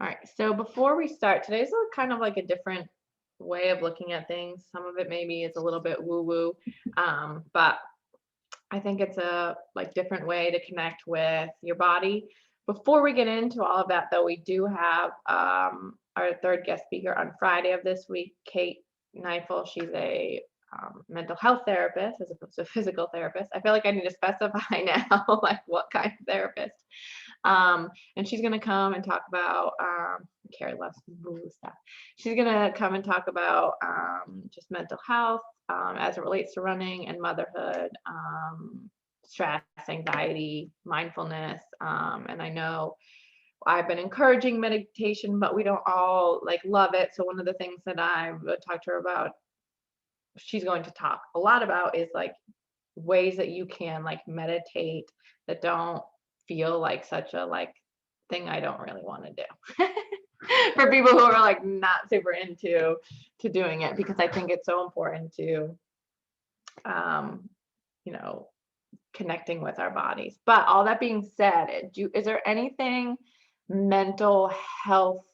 All right. So before we start, today's kind of like a different way of looking at things. Some of it maybe is a little bit woo-woo, but I think it's a like different way to connect with your body. Before we get into all of that, though, we do have our third guest speaker on Friday of this week, Kate Neifel. She's a mental health therapist as opposed to a physical therapist. I feel like I need to specify now, like what kind of therapist. And she's going to come and talk about, Carrie loves woo stuff. She's going to come and talk about just mental health as it relates to running and motherhood, stress, anxiety, mindfulness. And I know I've been encouraging meditation, but we don't all like love it. So one of the things that I would talk to her about, she's going to talk a lot about, is like ways that you can like meditate that don't feel like such a like thing I don't really want to do. For people who are like not super into doing it, because I think it's so important to you know, connecting with our bodies. But all that being said, is there anything mental health,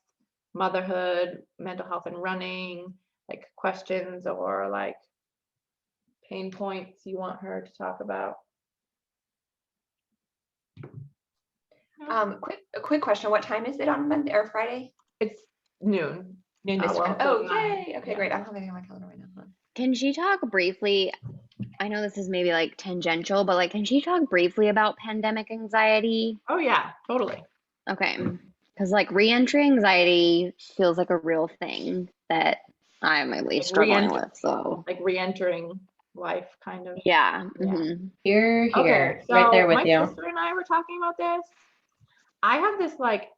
motherhood, mental health and running, like questions or like pain points you want her to talk about? A quick question. What time is it on Monday or Friday? It's noon. Noon this time. Well, Oh, yay. Okay, yeah. great. I'm having it on my calendar right now. Can she talk briefly? I know this is maybe like tangential, but like, can she talk briefly about pandemic anxiety? Oh yeah, totally. Okay. Because like reentry anxiety feels like a real thing that I'm at least struggling with. So like re-entering life, kind of. yeah. Yeah. Mm-hmm. Here, Okay, so right there with my you. sister and I were talking about this. I have this like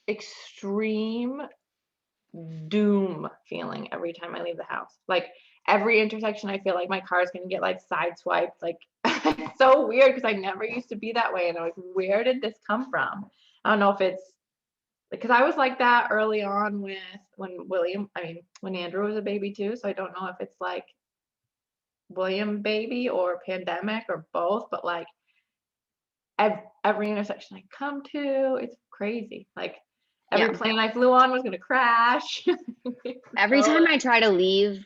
extreme doom feeling every time I leave the house. Like every intersection, I feel like my car is gonna get like sideswiped. Like it's so weird because I never used to be that way, and I'm like, where did this come from? I don't know if it's because I was like that early on when Andrew was a baby too. So I don't know if it's like William baby or pandemic or both, but like every intersection I come to, it's crazy. Like every plane I flew on was gonna crash. Every time I try to leave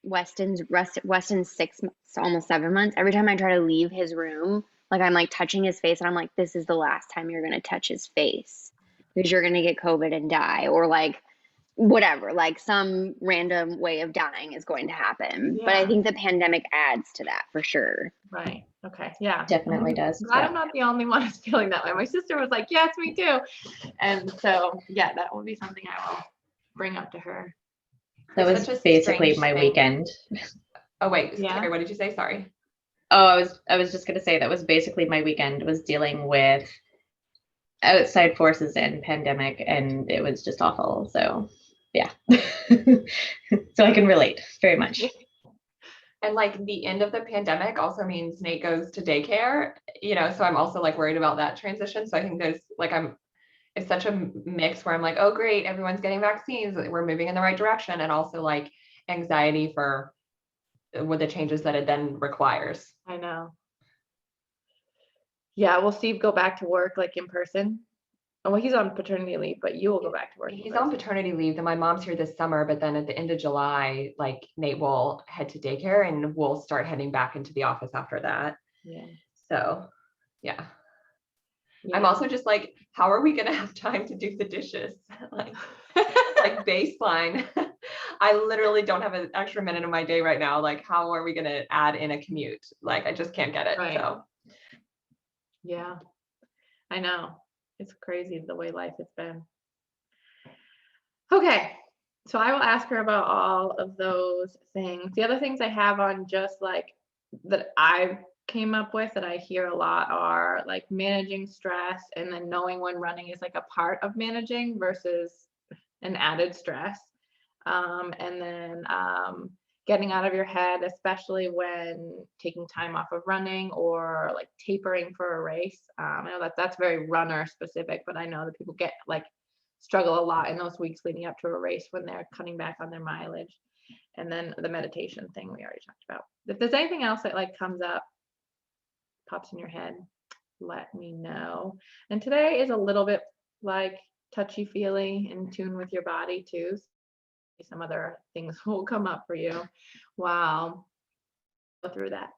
Weston's 6 months, almost 7 months, every time I try to leave his room, like I'm like touching his face and I'm like, this is the last time you're gonna touch his face because you're gonna get COVID and die, or like whatever, like some random way of dying is going to happen. But I think the pandemic adds to that for sure. Right. Okay. Yeah. Definitely does. Glad I'm not the only one who's feeling that way. My sister was like, yes, me too. And so, yeah, that will be something I will bring up to her. That was basically my weekend. Oh, wait. Yeah. Carrie, what did you say? Sorry. Oh, I was just going to say that was basically my weekend, was dealing with outside forces and pandemic, and it was just awful. So yeah. So I can relate very much. And like the end of the pandemic also means Nate goes to daycare, so I'm also like worried about that transition. So I think there's like, it's such a mix where I'm like, oh, great, everyone's getting vaccines, we're moving in the right direction. And also like anxiety for what the changes that it then requires. I know. Yeah. Will Steve go back to work like in person? Oh, well, he's on paternity leave, but you will go back to work. He's on paternity leave, and my mom's here this summer, but then at the end of July, like Nate will head to daycare and we'll start heading back into the office after that. Yeah. So, yeah. I'm also just like, how are we going to have time to do the dishes? like baseline. I literally don't have an extra minute of my day right now. Like, how are we going to add in a commute? Like, I just can't get it. Right. So, yeah, I know. It's crazy the way life has been. Okay, so I will ask her about all of those things. The other things I have on just like that I came up with that I hear a lot are like managing stress, and then knowing when running is like a part of managing versus an added stress. And then getting out of your head, especially when taking time off of running or like tapering for a race. I know that's very runner specific, but I know that people get like struggle a lot in those weeks leading up to a race when they're cutting back on their mileage. And then the meditation thing we already talked about. If there's anything else that like comes up, pops in your head, let me know. And today is a little bit like touchy-feely, in tune with your body too. Some other things will come up for you while go through that.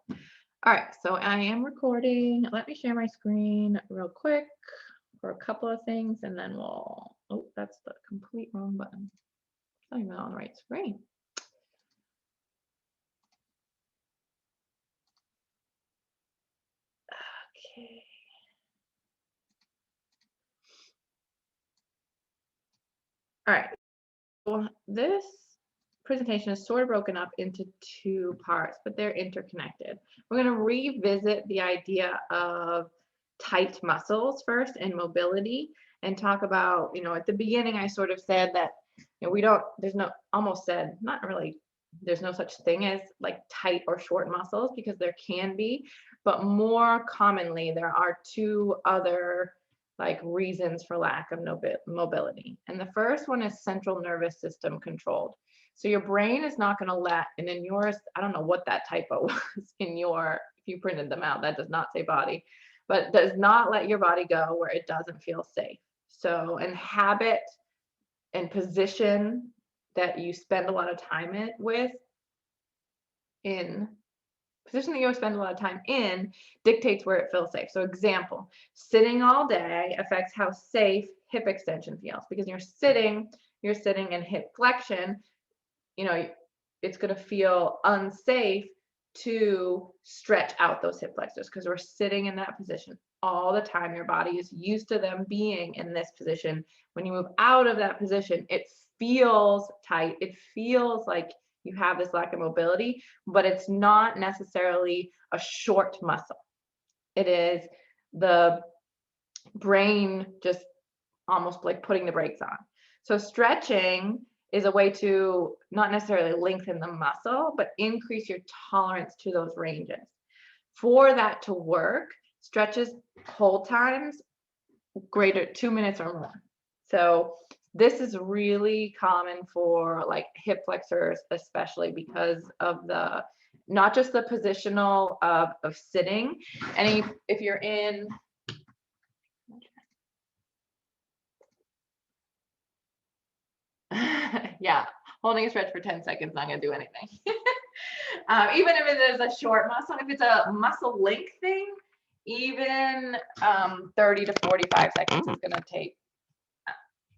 All right, so I am recording. Let me share my screen real quick for a couple of things, and then we'll, oh, that's the complete wrong button. It's not even on the right screen. Okay. All right, well, this presentation is sort of broken up into two parts, but they're interconnected. We're going to revisit the idea of tight muscles first and mobility, and talk about, you know, at the beginning I sort of said that, you know, we don't, there's no, almost said, not really, there's no such thing as like tight or short muscles, because there can be, but more commonly there are two other like reasons for lack of mobility. And the first one is central nervous system controlled. So your brain is not going to let, and in yours, I don't know what that typo was in your, if you printed them out, that does not say body, but does not let your body go where it doesn't feel safe. So, and habit and position that you spend a lot of time position that you spend a lot of time in dictates where it feels safe. So example, sitting all day affects how safe hip extension feels, because you're sitting in hip flexion, you know, it's going to feel unsafe to stretch out those hip flexors because we're sitting in that position all the time. Your body is used to them being in this position. When you move out of that position, it feels tight. It feels like you have this lack of mobility, but it's not necessarily a short muscle. It is the brain just almost like putting the brakes on. So stretching is a way to not necessarily lengthen the muscle, but increase your tolerance to those ranges. For that to work, stretches hold times greater 2 minutes or more. So this is really common for like hip flexors, especially because of the, not just the positional of sitting. And if you're in, yeah, holding a stretch for 10 seconds not going to do anything. Even if it is a short muscle, if it's a muscle length thing, even 30 to 45 seconds is going to take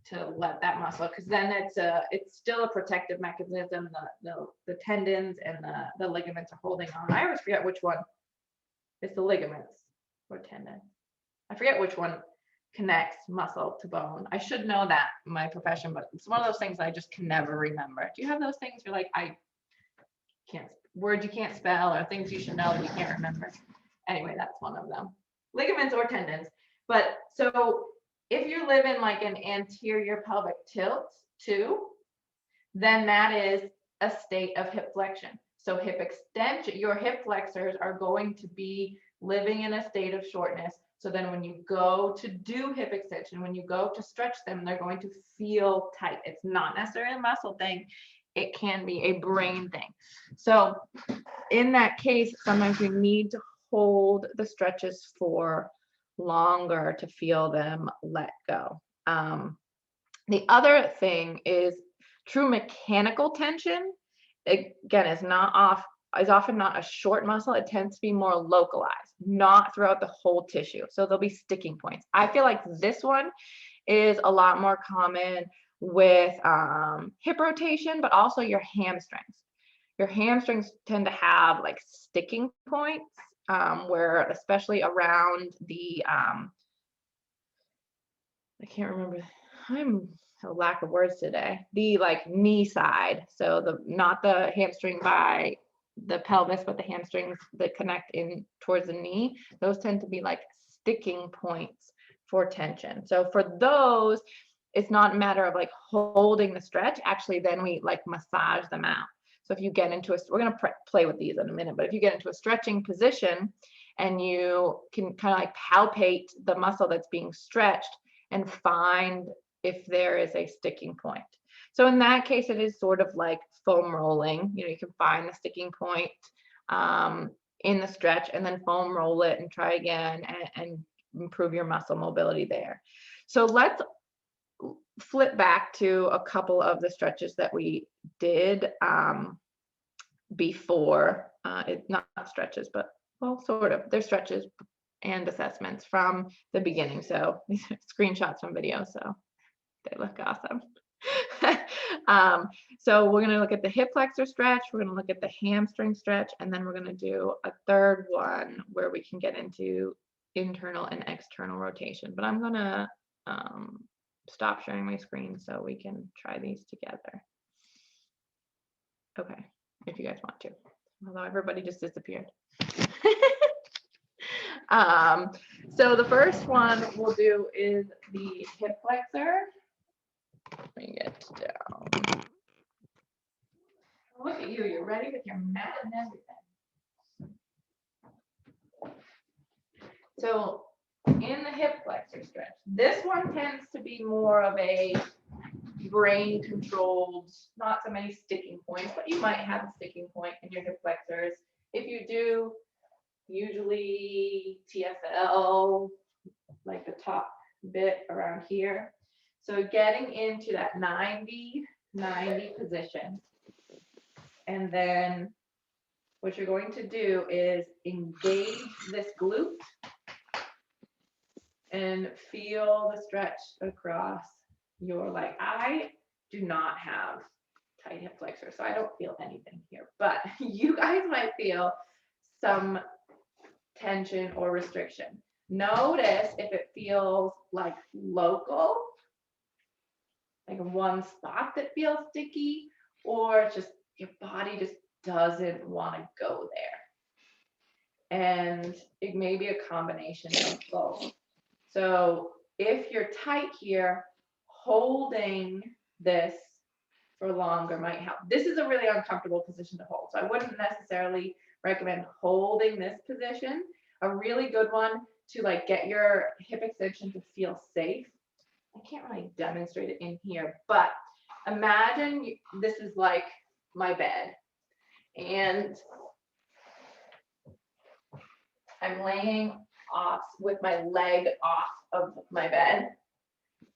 to let that muscle, because then it's still a protective mechanism. The tendons and the ligaments are holding on. I always forget which one is the ligaments or tendon. I forget which one connects muscle to bone. I should know that in my profession, but it's one of those things I just can never remember. Do you have those things you're like, I can't, words you can't spell, or things you should know that you can't remember? Anyway, that's one of them. Ligaments or tendons. But so if you live in like an anterior pelvic tilt too, then that is a state of hip flexion. So hip extension, your hip flexors are going to be living in a state of shortness. So then when you go to do hip extension, when you go to stretch them, they're going to feel tight. It's not necessarily a muscle thing. It can be a brain thing. So in that case, sometimes you need to hold the stretches for longer to feel them let go. The other thing is true mechanical tension, again, is often not a short muscle. It tends to be more localized, not throughout the whole tissue. So there'll be sticking points. I feel like this one is a lot more common with hip rotation, but also your hamstrings. Your hamstrings tend to have like sticking points where, especially around the, I can't remember, I'm a lack of words today, the like knee side. So not the hamstring by the pelvis, but the hamstrings that connect in towards the knee. Those tend to be like sticking points for tension. So for those, it's not a matter of like holding the stretch. Actually, then we like massage them out. So if you get into we're going to play with these in a minute, but if you get into a stretching position and you can kind of like palpate the muscle that's being stretched and find if there is a sticking point. So in that case, it is sort of like foam rolling. You know, you can find the sticking point in the stretch and then foam roll it and try again and improve your muscle mobility there. So let's flip back to a couple of the stretches that we did before. Not stretches, but well, sort of. They're stretches and assessments from the beginning. So these are screenshots from videos, so they look awesome. So we're going to look at the hip flexor stretch, we're going to look at the hamstring stretch, and then we're going to do a third one where we can get into internal and external rotation. But I'm going to stop sharing my screen so we can try these together. Okay, if you guys want to, although everybody just disappeared. So the first one we'll do is the hip flexor. Bring it down. Look at you, you're ready with your mat and everything. So in the hip flexor stretch, this one tends to be more of a brain controlled, not so many sticking points, but you might have a sticking point in your hip flexors. If you do, usually TFL, like the top bit around here. So getting into that 90 position. And then what you're going to do is engage this glute and feel the stretch across your leg. I do not have tight hip flexor, so I don't feel anything here, but you guys might feel some tension or restriction. Notice if it feels like local, like one spot that feels sticky, or just your body just doesn't want to go there. And it may be a combination of both. So if you're tight here, holding this for longer might help. This is a really uncomfortable position to hold, so I wouldn't necessarily recommend holding this position. A really good one to like get your hip extension to feel safe. I can't really demonstrate it in here, but imagine this is like my bed and I'm laying off with my leg off of my bed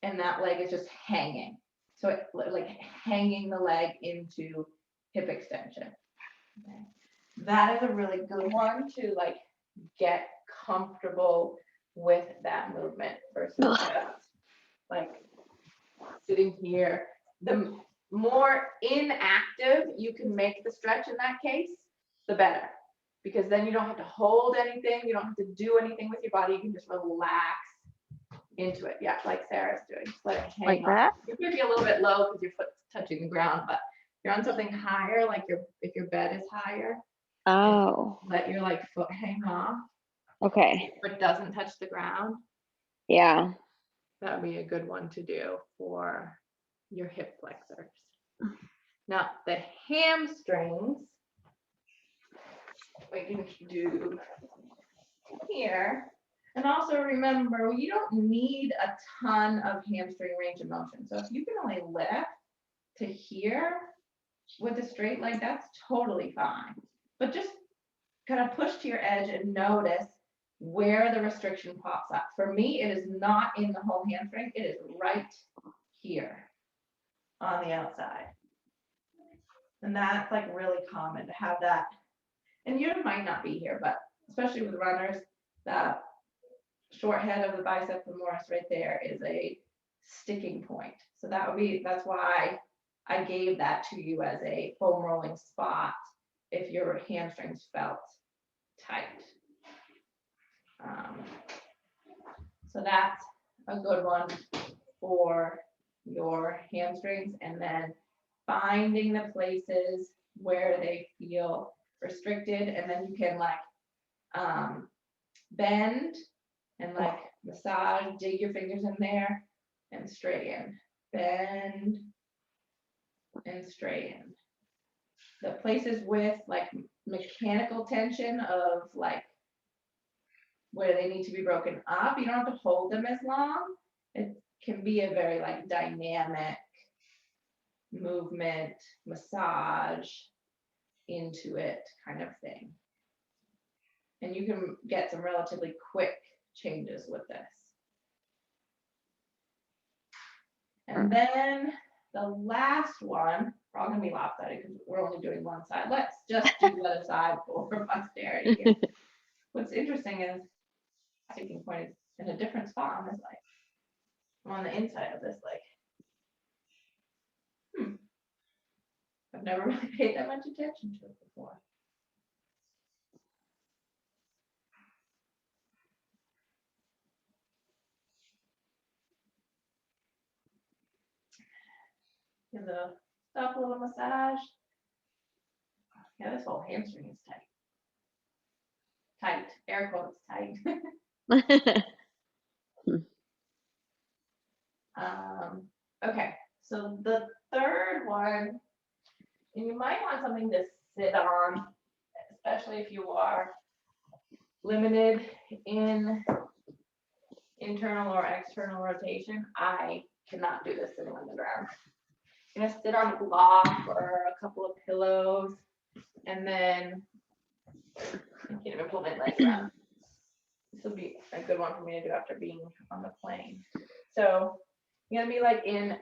and that leg is just hanging. So it's like hanging the leg into hip extension. Okay. That is a really good one to like get comfortable with that movement versus just like sitting here. The more inactive you can make the stretch in that case, the better. Because then you don't have to hold anything, you don't have to do anything with your body, you can just relax into it. Yeah, like Sarah's doing. Just let it hang Like that? You could be a little bit low because your foot's touching the ground, but if you're on something higher, like if your bed is higher, Oh, let your like foot hang off. okay. But doesn't touch the ground. Yeah. That would be a good one to do for your hip flexors. Now the hamstrings, we can do here. And also remember, you don't need a ton of hamstring range of motion. So if you can only lift to here with a straight leg, that's totally fine. But just kind of push to your edge and notice where the restriction pops up. For me, it is not in the whole hamstring. It is right here on the outside. And that's like really common to have that. And you might not be here, but especially with runners, that short head of the bicep femoris right there is a sticking point. So that's why I gave that to you as a foam rolling spot if your hamstrings felt tight. So that's a good one for your hamstrings, and then finding the places where they feel restricted, and then you can like bend and like massage, dig your fingers in there and straighten, bend and straighten. The places with like mechanical tension of like where they need to be broken up, you don't have to hold them as long. It can be a very like dynamic movement, massage into it kind of thing. And you can get some relatively quick changes with this. And then the last one, we're all gonna be lopsided because we're only doing one side. Let's just do the other side for posterity here. What's interesting is sticking point is in a different spot on this leg. I'm on the inside of this leg. I've never really paid that much attention to it before. Give the stuff a little massage. Yeah, this whole hamstring is tight. Tight, air quotes, tight. Okay, so the third one, and you might want something to sit on, especially if you are limited in internal or external rotation. I cannot do this sitting on the ground. I'm gonna sit on a block or a couple of pillows, and then I can't even pull my legs out. This will be a good one for me to do after being on the plane. So you're gonna be like in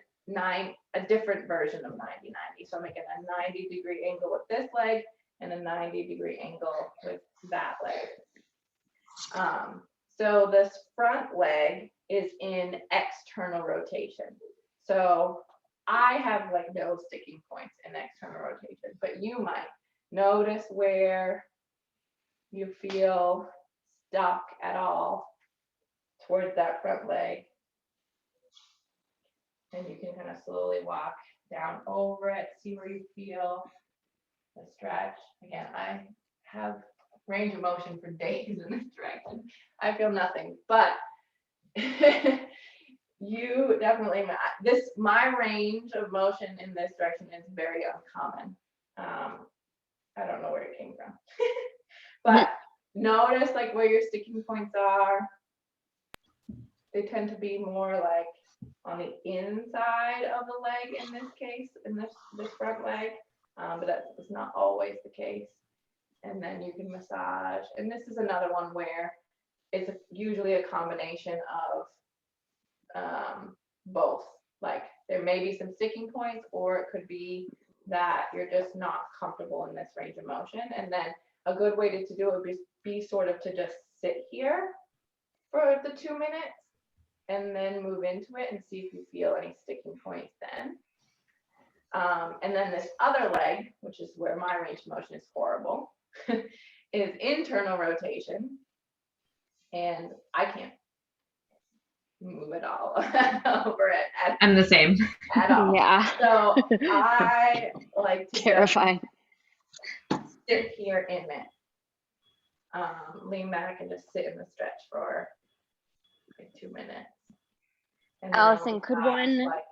a different version of 90-90. So I'm making a 90-degree angle with this leg and a 90-degree angle with that leg. So this front leg is in external rotation. So I have like no sticking points in external rotation, but you might notice where you feel stuck at all towards that front leg. And you can kind of slowly walk down over it, see where you feel the stretch. Again, I have range of motion for days in this direction. I feel nothing, but you definitely, my range of motion in this direction is very uncommon. I don't know where it came from, but notice like where your sticking points are. They tend to be more like on the inside of the leg in this case, in this front leg, but that is not always the case. And then you can massage, and this is another one where it's usually a combination of both. Like there may be some sticking points, or it could be that you're just not comfortable in this range of motion. And then a good way to do it would be sort of to just sit here for the 2 minutes and then move into it and see if you feel any sticking points then. And then this other leg, which is where my range of motion is horrible, is internal rotation. And I can't move at all over it. I'm the same. At all. Yeah. So I like to Terrifying. sit here in it. Lean back and just sit in the stretch for like 2 minutes. And then Allison, could one like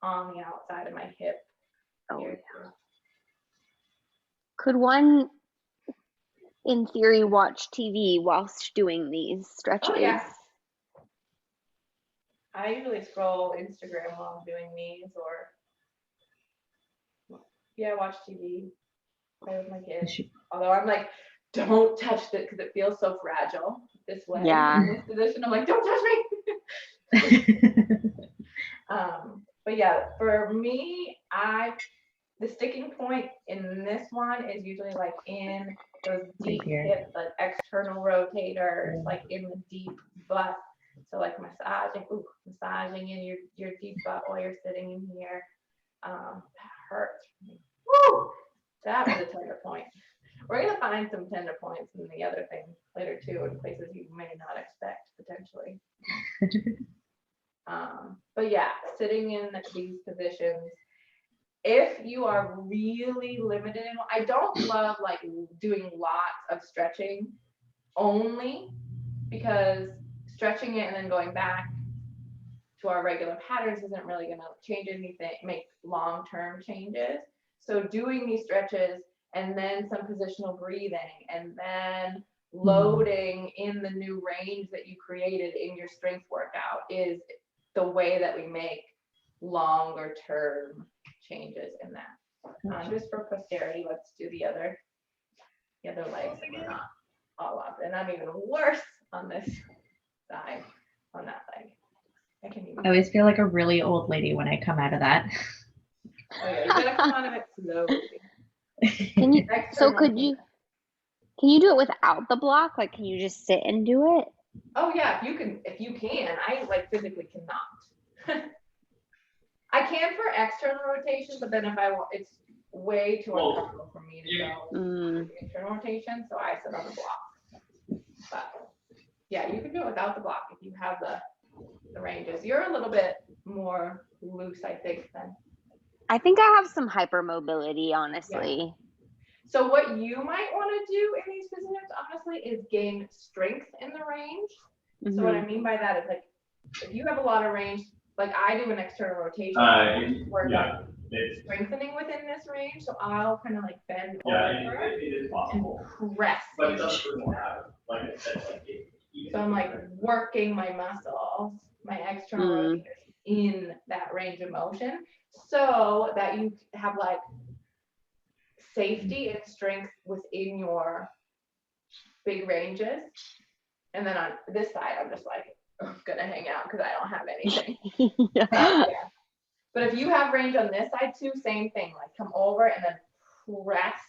on the outside of my hip? Oh, here. could one, in theory, watch TV whilst doing these stretches? Oh, yeah. I usually scroll Instagram while I'm doing these, or watch TV, play with my kids. Although I'm like, don't touch it because it feels so fragile this way. Yeah. In this position, I'm like, don't touch me. But yeah, for me, the sticking point in this one is usually like in those deep hip, like external rotators, like in the deep butt. So like massaging in your deep butt while you're sitting in here. That hurts. Woo! That was a tender point. We're gonna find some tender points in the other thing later too, in places you may not expect potentially. But yeah, sitting in these positions. If you are really limited, I don't love like doing lots of stretching only because stretching it and then going back to our regular patterns isn't really going to change anything, make long-term changes. So doing these stretches and then some positional breathing and then loading in the new range that you created in your strength workout is the way that we make longer term changes in that. Just for posterity, let's do the other legs that we're not all up, and I'm even worse on this side on that leg. I can even. I always feel like a really old lady when I come out of that. Oh yeah, you gotta come out of it slowly. Can you? So External. can you do it without the block? Like, can you just sit and do it? Oh yeah, if you can. I like physically cannot. I can for external rotation, but then if I want, it's way too uncomfortable for me to go internal rotation, so I sit on the block. But yeah, you can do it without the block if you have the ranges. You're a little bit more loose, I think, than. I think I have some hypermobility, honestly. So what you might want to do in these positions, honestly, is gain strength in the range. So what I mean by that is like, if you have a lot of range, like I do an external rotation, where like strengthening within this range. So I'll kind of like bend over and press. So I'm like working my muscles, my external rotators in that range of motion, so that you have like safety and strength within your big ranges. And then on this side, I'm just like, I'm gonna hang out because I don't have anything. Yeah. But if you have range on this side too, same thing, like come over and then press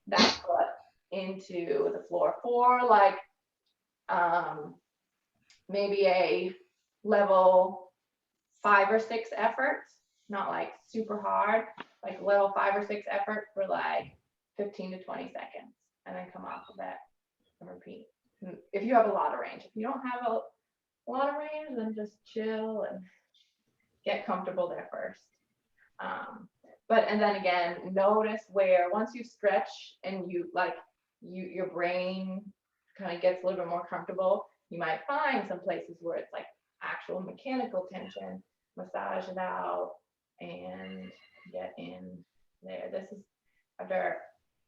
that foot into the floor for like maybe a level 5 or 6 efforts, not like super hard, like level 5 or 6 effort for like 15 to 20 seconds, and then come off of that and repeat. If you have a lot of range. If you don't have a lot of range, then just chill and get comfortable there first. And then again, notice where once you stretch and you like your brain kind of gets a little bit more comfortable, you might find some places where it's like actual mechanical tension, massage it out and get in there. This is after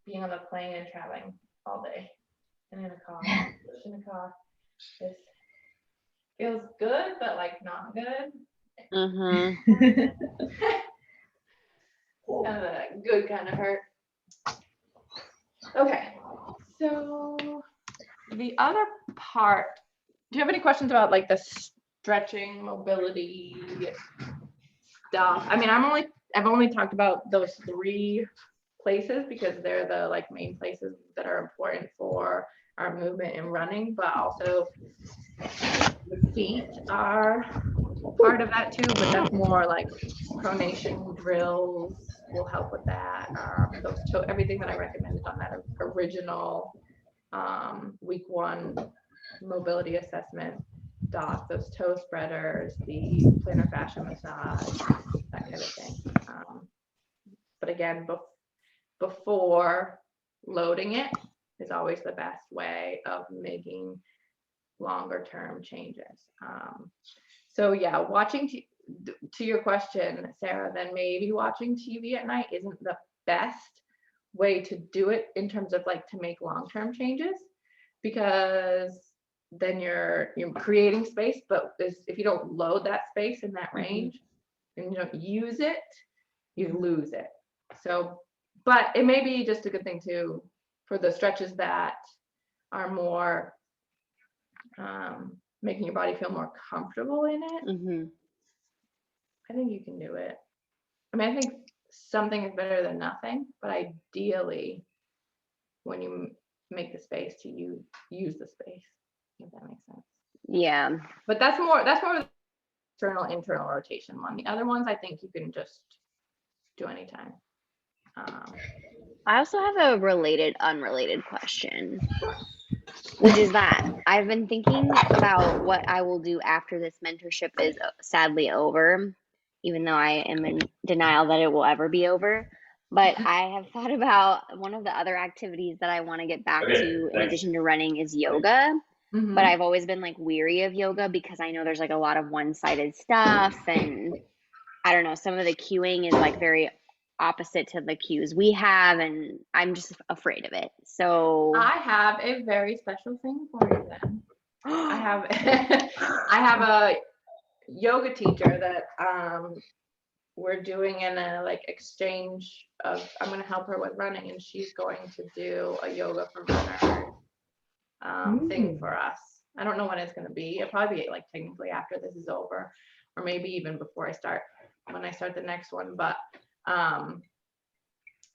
being on the plane and traveling all day and in a car, this feels good, but like not good. Kind of a good kind of hurt. Okay, so the other part, do you have any questions about like the stretching, mobility stuff? I mean, I've only talked about those 3 places because they're the like main places that are important for our movement and running, but also the feet are part of that too, but that's more like pronation drills will help with that. Everything that I recommended on that original week 1 mobility assessment doc, those toe spreaders, the plantar fascia massage, that kind of thing. But again, before loading it is always the best way of making longer term changes. So yeah, to your question, Sarah, then maybe watching TV at night isn't the best way to do it in terms of like to make long-term changes, because then you're creating space, but if you don't load that space in that range and you don't use it, you lose it. So, but it may be just a good thing too for the stretches that are more making your body feel more comfortable in it. I think you can do it. I mean, I think something is better than nothing, but ideally, when you make the space to use the space, if that makes sense. Yeah. But that's more external, internal rotation one. The other ones, I think you can just do anytime. I also have a unrelated question, which is that I've been thinking about what I will do after this mentorship is sadly over, even though I am in denial that it will ever be over. But I have thought about one of the other activities that I want to get back to in addition to running is yoga. But I've always been like weary of yoga because I know there's like a lot of one-sided stuff, and I don't know, some of the cueing is like very opposite to the cues we have, and I'm just afraid of it. So I have a very special thing for you then. I have a yoga teacher that we're doing in a like exchange of, I'm going to help her with running, and she's going to do a yoga for runners thing for us. I don't know when it's going to be. It'll probably be like technically after this is over, or maybe even before when I start the next one. But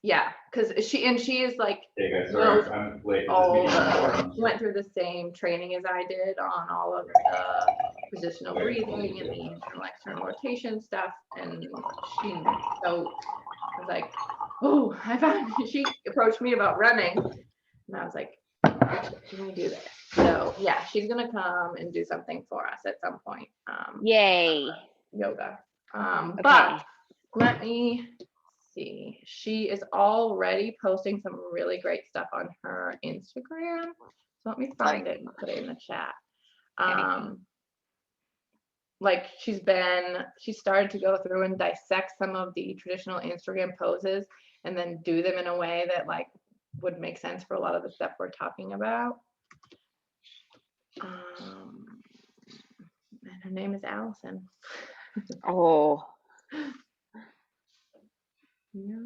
yeah, because she is like, Hey guys, knows sorry, I'm late. all This meeting is important. went through the same training as I did on all of the positional breathing and the internal external rotation stuff. And so I was like, oh, she approached me about running, and I was like, can we do this? So yeah, she's gonna come and do something for us at some point. Yay. Yoga. Okay. But let me see. She is already posting some really great stuff on her Instagram. So let me find it and put it in the chat. Like she started to go through and dissect some of the traditional Instagram poses and then do them in a way that like would make sense for a lot of the stuff we're talking about. And her name is Allison. Oh. Yeah.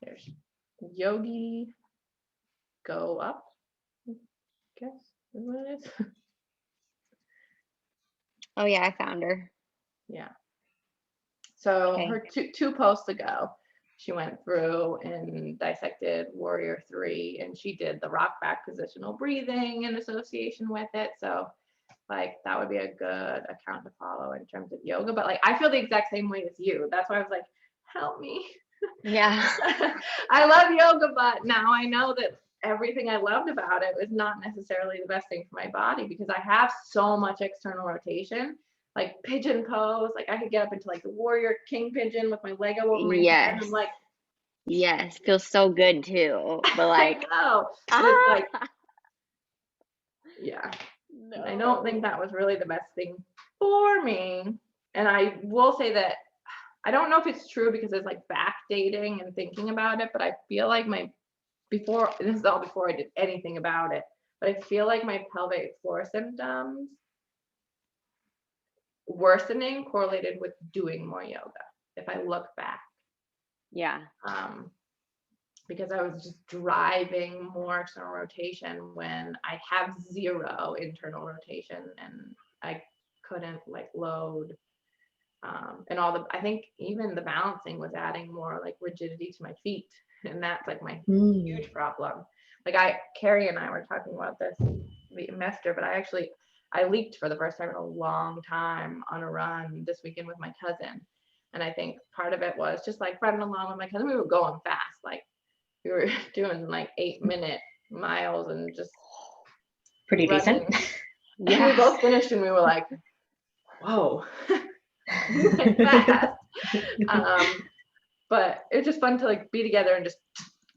There's Yogi Go Up, I guess is what it is. Oh yeah, I found her. Yeah. So Okay. her two posts ago, she went through and dissected Warrior 3, and she did the rock back positional breathing in association with it. So like that would be a good account to follow in terms of yoga. But like I feel the exact same way as you. That's why I was like, help me. Yeah. I love yoga, but now I know that everything I loved about it was not necessarily the best thing for my body because I have so much external rotation, like pigeon pose. Like I could get up into like the warrior king pigeon with my leg over my head. Yes. I'm like, Yes. Feels so good too. But like, I know. But it's like, yeah. no. I don't think that was really the best thing for me. And I will say that I don't know if it's true because it's like backdating and thinking about it, but I feel like this is all before I did anything about it, but I feel like my pelvic floor symptoms worsening correlated with doing more yoga if I look back. Yeah. Because I was just driving more external rotation when I have zero internal rotation and I couldn't like load. And I think even the balancing was adding more like rigidity to my feet. And that's like my huge problem. Like Carrie and I were talking about this semester, but I leaked for the first time in a long time on a run this weekend with my cousin. And I think part of it was just like running along with my cousin. We were going fast. Like we were doing like 8-minute miles and just Pretty running. decent. Yeah. We both finished and we were like, whoa. Moving fast. But it was just fun to like be together and just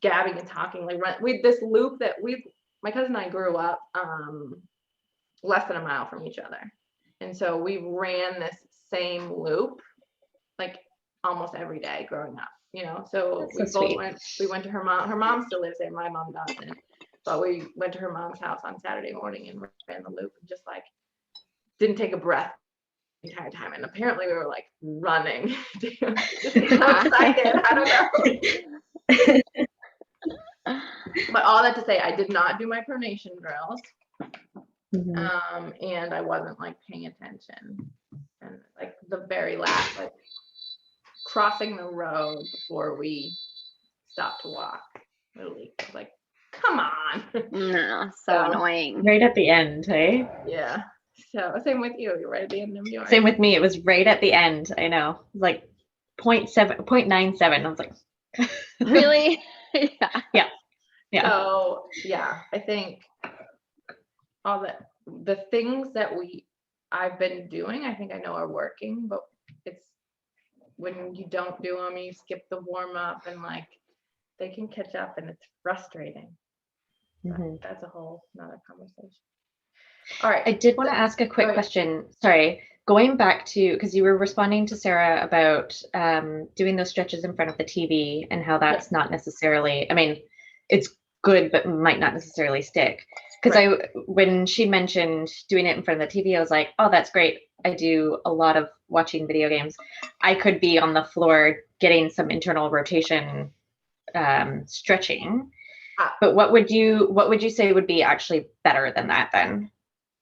gabbing and talking, like run with this loop that my cousin and I grew up less than a mile from each other, and so we ran this same loop like almost every day growing up, so That's so sweet. we went to her mom still lives there, my mom doesn't, but we went to her mom's house on Saturday morning and ran the loop and just like didn't take a breath entire time, and apparently we were like running. I'm excited. I don't know. But all that to say, I did not do my pronation drills, and I wasn't like paying attention. And like the very last, like crossing the road before we stopped to walk, literally, I was like, come on. No, so annoying. Right at the end, hey? Yeah. So same with you. You're right at the end of yours. Same with me. It was right at the end. I know. Like 0.97. I was like, really? Yeah. So yeah, I think all the things that I've been doing, I think I know are working, but it's when you don't do them, you skip the warm up, and like they can catch up, and it's frustrating. That's a whole nother conversation. All right. I did want to ask a quick question. Sorry, going back to, because you were responding to Sarah about doing those stretches in front of the TV and how that's not necessarily, I mean, it's good, but might not necessarily stick. Because when she mentioned doing it in front of the TV, I was like, oh, that's great. I do a lot of watching video games. I could be on the floor getting some internal rotation stretching. But what would you say would be actually better than that then?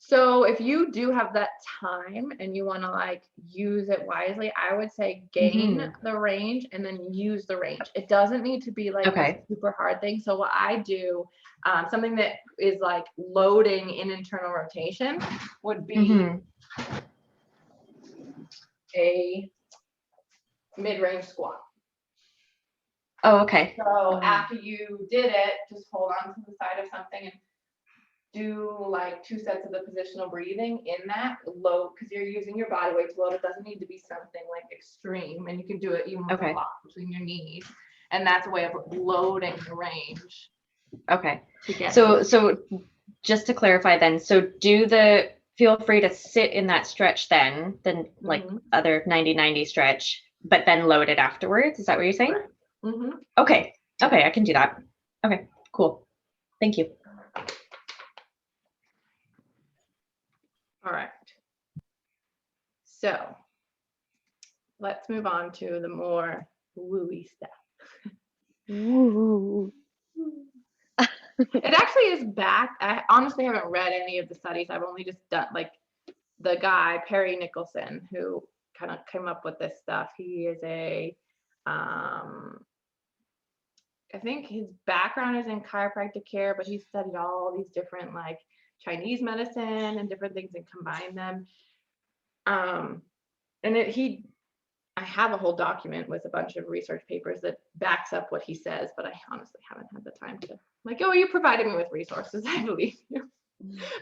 So if you do have that time and you want to like use it wisely, I would say gain the range and then use the range. It doesn't need to be like Okay. a super hard thing. So what I do, something that is like loading in internal rotation would be a mid-range squat. Oh, okay. So after you did it, just hold on to the side of something and do like 2 sets of the positional breathing in that load, because you're using your body weight to load. It doesn't need to be something like extreme, and you can do it even with a block between your knees, and that's a way of loading the range. Okay. So just to clarify then, so feel free to sit in that stretch then like other 90-90 stretch, but then load it afterwards. Is that what you're saying? Okay. Okay, I can do that. Okay, cool. Thank you. All right. So let's move on to the more wooey stuff. Ooh. It actually is back. I honestly haven't read any of the studies. I've only just done like the guy, Perry Nicholson, who kind of came up with this stuff. He is I think his background is in chiropractic care, but he studied all these different like Chinese medicine and different things and combined them. I have a whole document with a bunch of research papers that backs up what he says, but I honestly haven't had the time to like, oh, you provided me with resources. I believe you.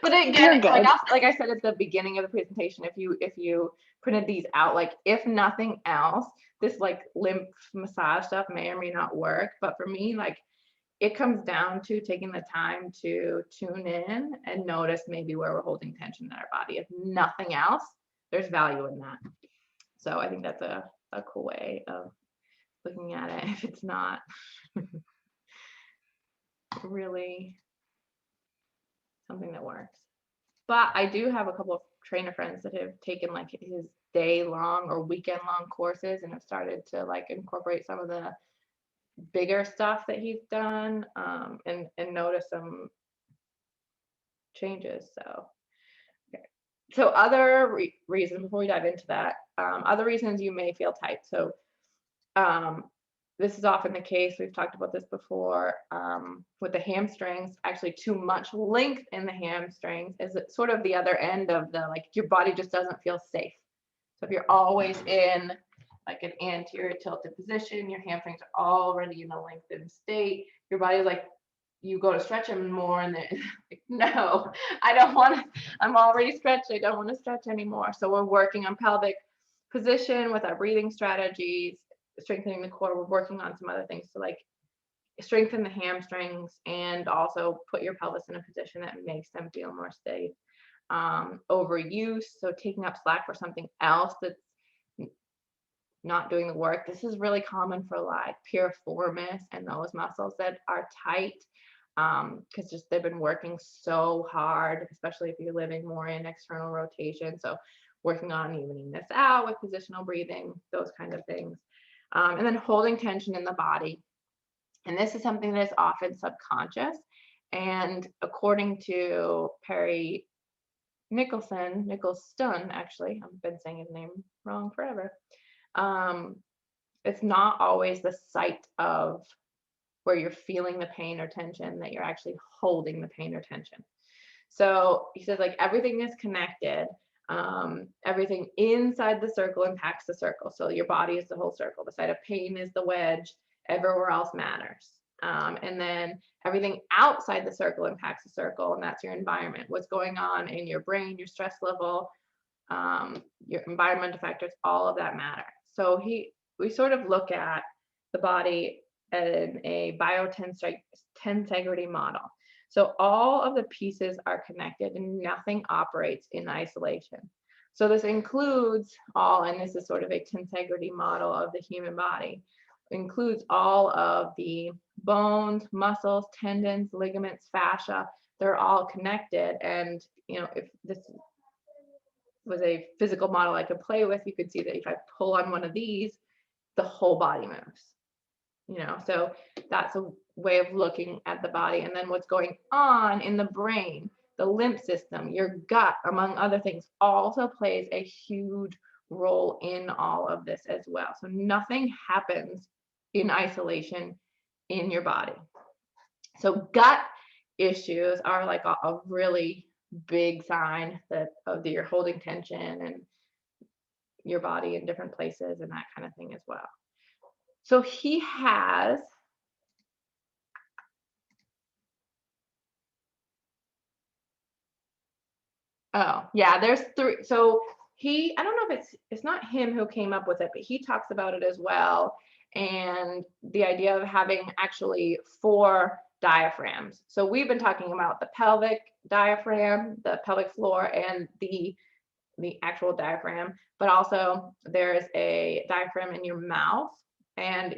But again, like I said at the beginning of the presentation, if you printed these out, like if nothing else, this like lymph massage stuff may or may not work. But for me, like it comes down to taking the time to tune in and notice maybe where we're holding tension in our body. If nothing else, there's value in that. So I think that's a cool way of looking at it if it's not really something that works. But I do have a couple of trainer friends that have taken like his day-long or weekend-long courses and have started to like incorporate some of the bigger stuff that he's done and notice some changes. So okay. So other reasons before we dive into that, other reasons you may feel tight. So this is often the case. We've talked about this before with the hamstrings. Actually, too much length in the hamstrings is sort of the other end of the like your body just doesn't feel safe. So if you're always in like an anterior tilted position, your hamstrings are already in a lengthened state. Your body's like, you go to stretch them more, and they're like, no, I don't want to. I'm already stretched. I don't want to stretch anymore. So we're working on pelvic position with our breathing strategies, strengthening the core. We're working on some other things to like strengthen the hamstrings and also put your pelvis in a position that makes them feel more safe. Overuse, so taking up slack for something else that's not doing the work. This is really common for like piriformis and those muscles that are tight because just they've been working so hard, especially if you're living more in external rotation. So working on evening this out with positional breathing, those kind of things. And then holding tension in the body. And this is something that is often subconscious. And according to Perry Nicholson, actually, I've been saying his name wrong forever. It's not always the site of where you're feeling the pain or tension that you're actually holding the pain or tension. So he says like everything is connected. Everything inside the circle impacts the circle. So your body is the whole circle. The site of pain is the wedge. Everywhere else matters. And then everything outside the circle impacts the circle, and that's your environment. What's going on in your brain, your stress level, your environmental factors, all of that matter. So we sort of look at the body in a biotensegrity model. So all of the pieces are connected and nothing operates in isolation. So this includes all, and this is sort of a tensegrity model of the human body, includes all of the bones, muscles, tendons, ligaments, fascia. They're all connected. And, you know, if this was a physical model I could play with, you could see that if I pull on one of these, the whole body moves. you know, so that's a way of looking at the body. And then what's going on in the brain, the lymph system, your gut, among other things, also plays a huge role in all of this as well. So nothing happens in isolation in your body. So gut issues are like a really big sign that you're holding tension and your body in different places and that kind of thing as well. So he has there's three. So I don't know if it's not him who came up with it, but he talks about it as well. And the idea of having actually 4 diaphragms. So we've been talking about the pelvic diaphragm, the pelvic floor, and the actual diaphragm, but also there's a diaphragm in your mouth and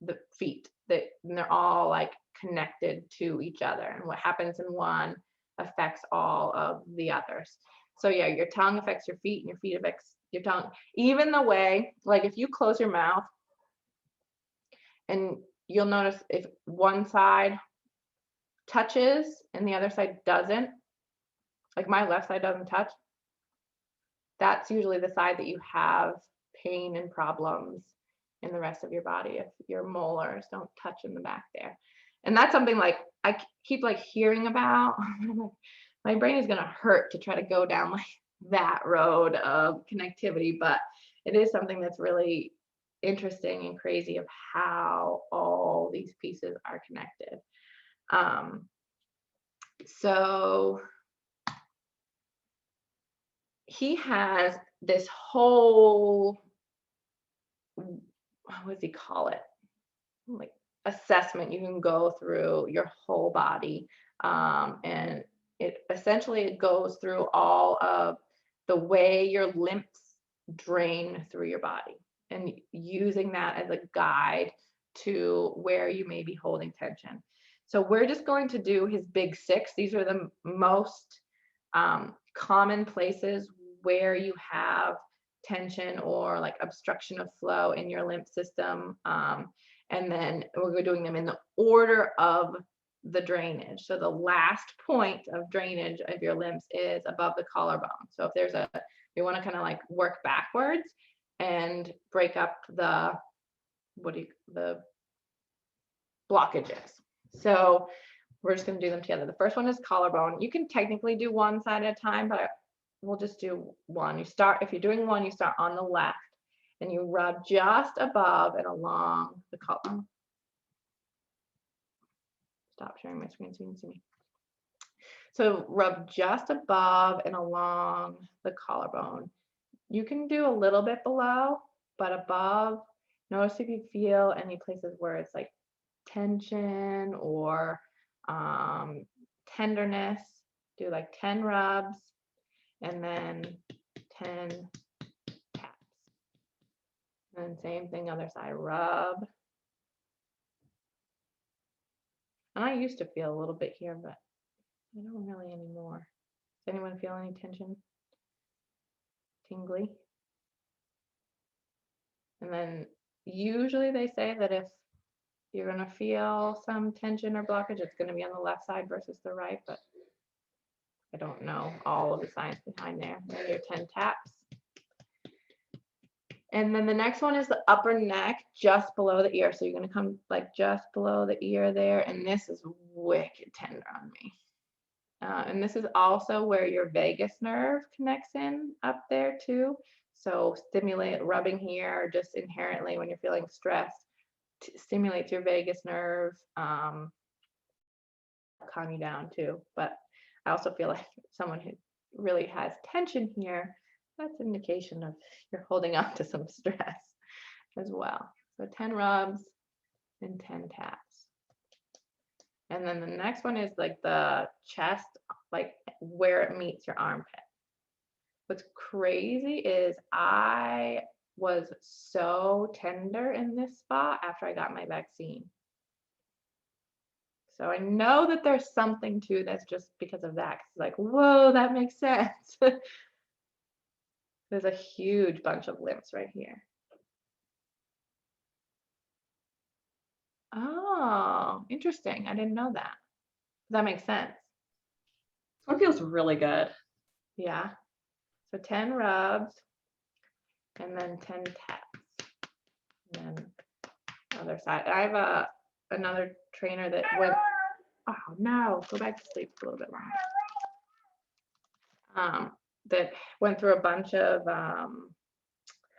the feet, and they're all like connected to each other, and what happens in one affects all of the others. So yeah, your tongue affects your feet and your feet affects your tongue. Even the way, like if you close your mouth, and you'll notice if one side touches and the other side doesn't, like my left side doesn't touch, that's usually the side that you have pain and problems in the rest of your body, if your molars don't touch in the back there. And that's something like I keep like hearing about. My brain is going to hurt to try to go down like that road of connectivity, but it is something that's really interesting and crazy of how all these pieces are connected. So he has this whole, what does he call it? Like assessment you can go through your whole body. And it essentially goes through all of the way your lymphs drain through your body and using that as a guide to where you may be holding tension. So we're just going to do his big 6. These are the most common places where you have tension or like obstruction of flow in your lymph system. And then we're doing them in the order of the drainage. So the last point of drainage of your lymphs is above the collarbone. So if there's you want to kind of like work backwards and break up the blockages. So we're just going to do them together. The first one is collarbone. You can technically do one side at a time, but we'll just do one. If you're doing one, you start on the left and you rub just above and along the collarbone. Stop sharing my screen so you can see me. So rub just above and along the collarbone. You can do a little bit below, but above, notice if you feel any places where it's like tension or tenderness. Do like 10 rubs and then 10 taps. And same thing, other side, rub. And I used to feel a little bit here, but I don't really anymore. Does anyone feel any tension? Tingly? And then usually they say that if you're going to feel some tension or blockage, it's going to be on the left side versus the right, but I don't know all of the science behind there. And then your 10 taps. And then the next one is the upper neck, just below the ear. So you're going to come like just below the ear there. And this is wicked tender on me. And this is also where your vagus nerve connects in up there too. So rubbing here just inherently when you're feeling stressed stimulates your vagus nerve, calm you down too. But I also feel like someone who really has tension here, that's an indication of you're holding on to some stress as well. So 10 rubs and 10 taps. And then the next one is like the chest, like where it meets your armpit. What's crazy is I was so tender in this spot after I got my vaccine. So I know that there's something to this just because of that. It's like, whoa, that makes sense. There's a huge bunch of lymphs right here. Oh, interesting. I didn't know that. That makes sense. This one feels really good. Yeah. So 10 rubs and then 10 taps. And then other side. I have another trainer that went, oh no, go back to sleep for a little bit longer. That went through a bunch of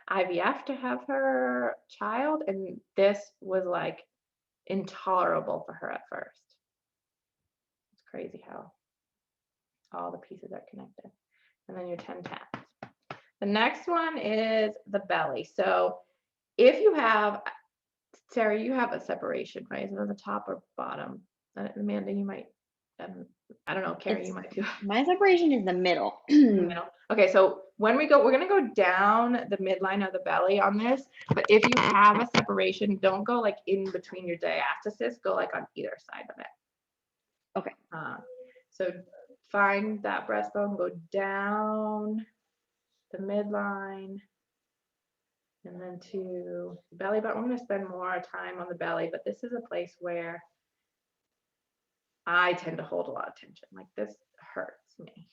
IVF to have her child, and this was like intolerable for her at first. It's crazy how all the pieces are connected. And then your 10 taps. The next one is the belly. So if you have, Sarah, you have a separation, right? Is it on the top or bottom? Amanda, you might, I don't know, Carrie, you might too. My separation is the middle. The middle. Okay, so when we go, we're gonna go down the midline of the belly on this, but if you have a separation, don't go like in between your diastasis, go like on either side of it. Okay. So find that breastbone, go down the midline, and then to the belly button. We're going to spend more time on the belly, but this is a place where I tend to hold a lot of tension. Like this hurts me.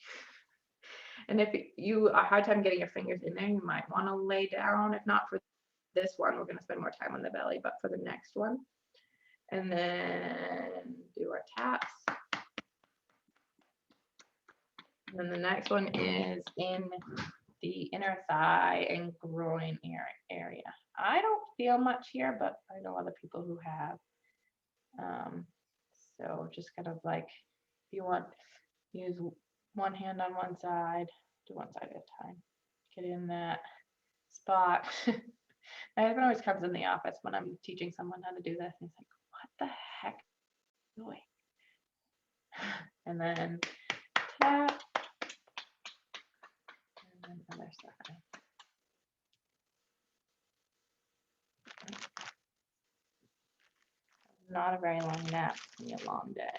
And if you have a hard time getting your fingers in there, you might want to lay down. If not for this one, we're going to spend more time on the belly, but for the next one. And then do our taps. And then the next one is in the inner thigh and groin area. I don't feel much here, but I know other people who have. So just kind of like, if you want, use one hand on one side, do one side at a time. Get in that spot. My husband always comes in the office when I'm teaching someone how to do this. And he's like, what the heck are you doing? And then tap. And then other side. Not a very long nap. It's gonna be a long day.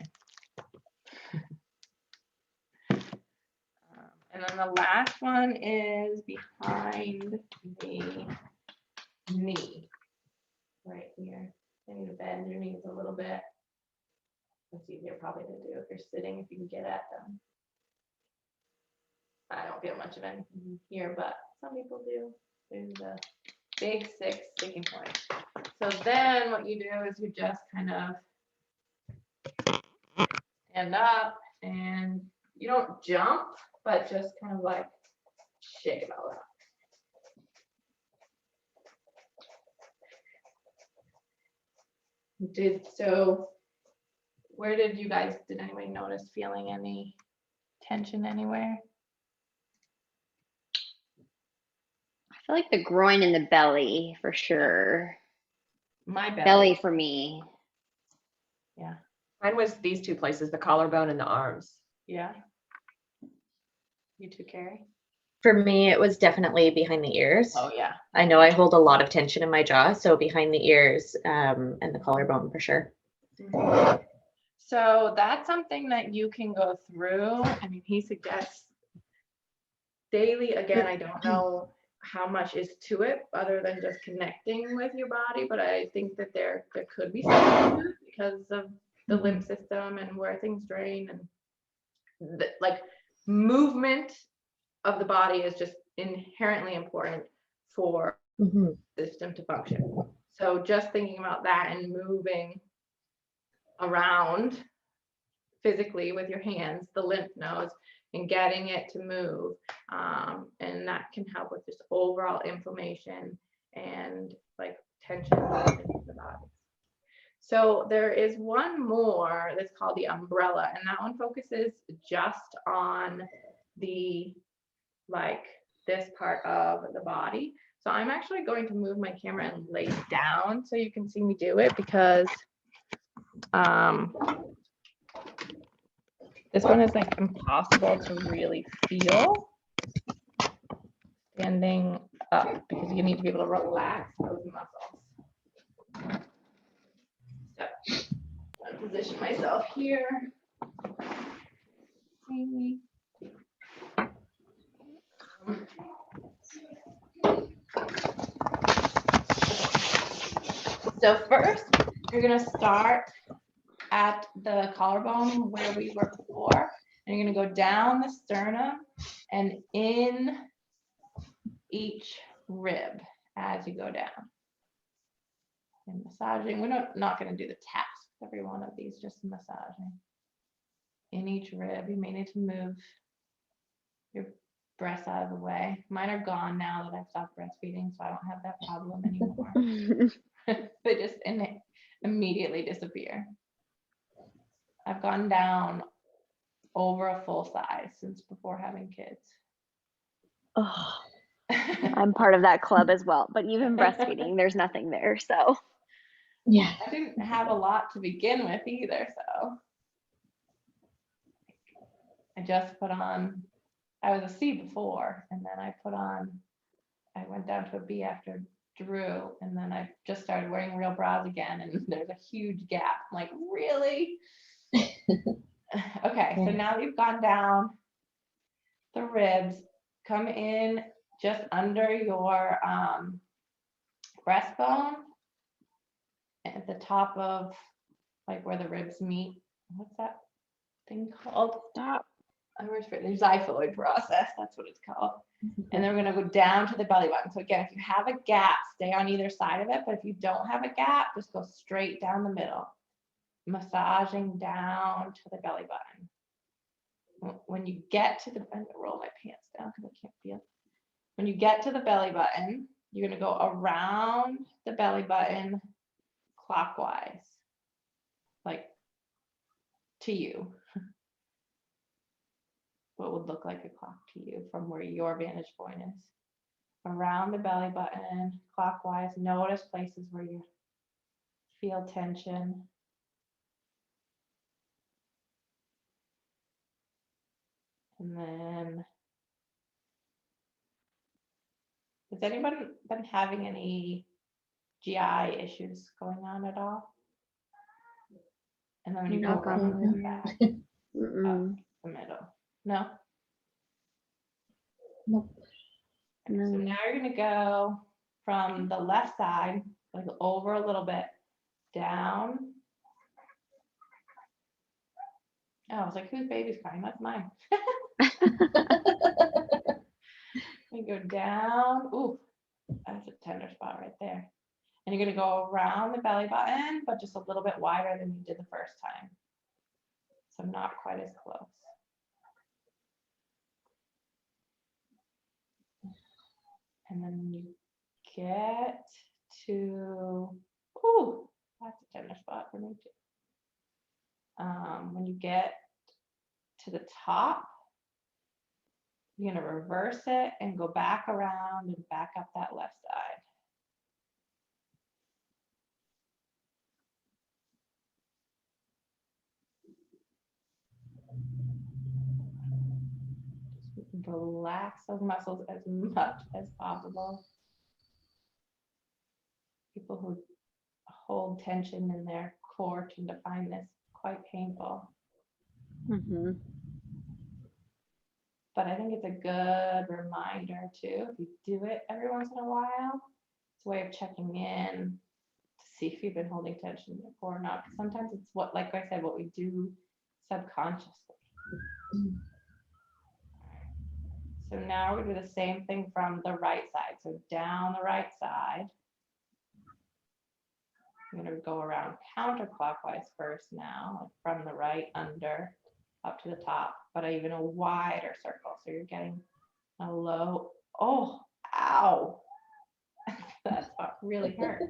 And then the last one is behind the knee, right here. You need to bend your knees a little bit. It's easier probably to do if you're sitting, if you can get at them. I don't feel much of anything here, but some people do. There's the big 6 sticking points. So then what you do is you just kind of stand up, and you don't jump, but just kind of like shake it all out. Where did anybody notice feeling any tension anywhere? I feel like the groin and the belly for sure. My Belly for me. Yeah. Mine was these two places, the collarbone and the arms. Yeah. You too, Carrie? For me, it was definitely behind the ears. Oh yeah. I know I hold a lot of tension in my jaw, so behind the ears and the collarbone for sure. So that's something that you can go through. I mean, he suggests daily. Again, I don't know how much is to it other than just connecting with your body, but I think that there could be something to it because of the lymph system and where things drain, and like movement of the body is just inherently important for the system to function. So just thinking about that and moving around physically with your hands, the lymph nodes, and getting it to move, and that can help with just overall inflammation and like tension in the body. So there is one more that's called the umbrella, and that one focuses just on the like this part of the body. So I'm actually going to move my camera and lay down so you can see me do it, because this one is like impossible to really feel standing up, because you need to be able to relax those muscles. So I'm gonna position myself here. See me. So first, You're gonna start at the collarbone where we were before, and you're gonna go down the sternum and in each rib as you go down. And massaging, we're not gonna do the task, every one of these, just massaging. In each rib, you may need to move your breasts out of the way. Mine are gone now that I've stopped breastfeeding, so I don't have that problem anymore. They just immediately disappear. I've gone down over a full size since before having kids. Oh, I'm part of that club as well, but even breastfeeding, there's nothing there. So Yeah. I didn't have a lot to begin with either, so I just put on, I was a C before, and then I went down to a B after Drew, and then I just started wearing real bras again, and there's a huge gap. I'm like, really? Okay, so now you've gone down the ribs, come in just under your breastbone at the top of like where the ribs meet. What's that thing called? stop. I always forget, the xiphoid process, that's what it's called. And then we're gonna go down to the belly button. So again, if you have a gap, stay on either side of it, but if you don't have a gap, just go straight down the middle, massaging down to the belly button. When you get to the, I'm gonna roll my pants down because I can't feel. When you get to the belly button, you're gonna go around the belly button clockwise, like to you. What would look like a clock to you from where your vantage point is. Around the belly button, clockwise, notice places where you feel tension. And then, has anybody been having any GI issues going on at all? And then when you go Knock on around wood. the back, Mm-mm. up the middle. No? Nope. So now you're gonna go from the left side, like over a little bit, down. Oh, I was like, whose baby's crying? That's mine. You go down. Ooh, that's a tender spot right there. And you're gonna go around the belly button, but just a little bit wider than you did the first time. So not quite as close. And then when you get to, ooh, that's a tender spot for me too. When you get to the top, you're gonna reverse it and go back around and back up that left side. Just relax those muscles as much as possible. People who hold tension in their core tend to find this quite painful. Mm-hmm. But I think it's a good reminder too. If you do it every once in a while, it's a way of checking in to see if you've been holding tension in your core or not. Because sometimes it's what, like I said, what we do subconsciously. So now we're gonna do the same thing from the right side. So down the right side. I'm gonna go around counterclockwise first now, like from the right under up to the top, but even a wider circle. So you're getting a low, oh, ow. That spot really hurt.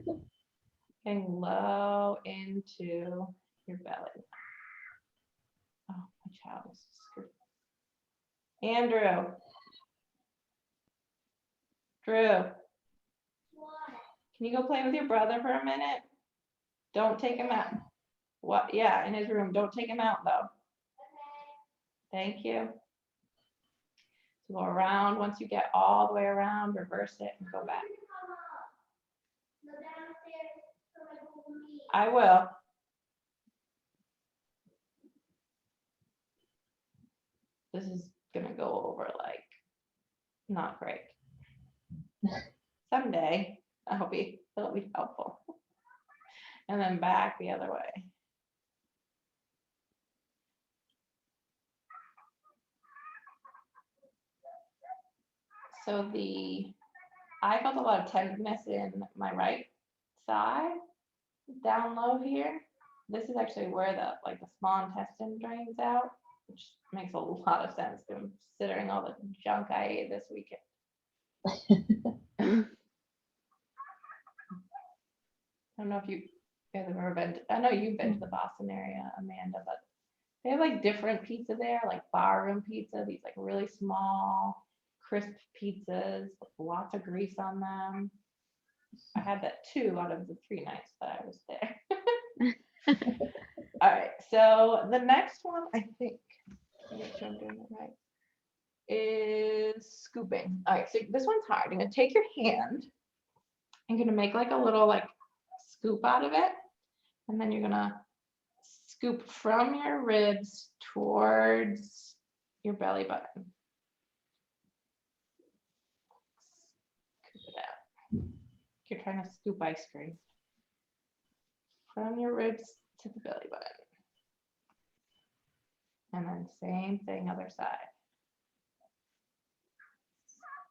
Getting low into your belly. Oh, my child is screwed. Andrew. Drew. Can you go play with your brother for a minute? Don't take him out. What? Yeah, in his room. Don't take him out though. Thank you. So go around. Once you get all the way around, reverse it and go back. I will. This is gonna go over like not great. Someday it'll be helpful. and then back the other way. So I felt a lot of tenderness in my right side, down low here. This is actually where the small intestine drains out, which makes a lot of sense considering all the junk I ate this weekend. I don't know if you guys have ever been I know you've been to the Boston area, Amanda, but they have like different pizza there, like barroom pizza, these like really small, crisp pizzas with lots of grease on them. I had that 2 out of the 3 nights that I was there. All right, so the next one, I think, make sure I'm doing it right, is scooping. All right, so this one's hard. You're gonna take your hand and gonna make like a little like scoop out of it, and then you're gonna scoop from your ribs towards your belly button. Scoop it out. You're trying to scoop ice cream. From your ribs to the belly button. And then same thing, other side.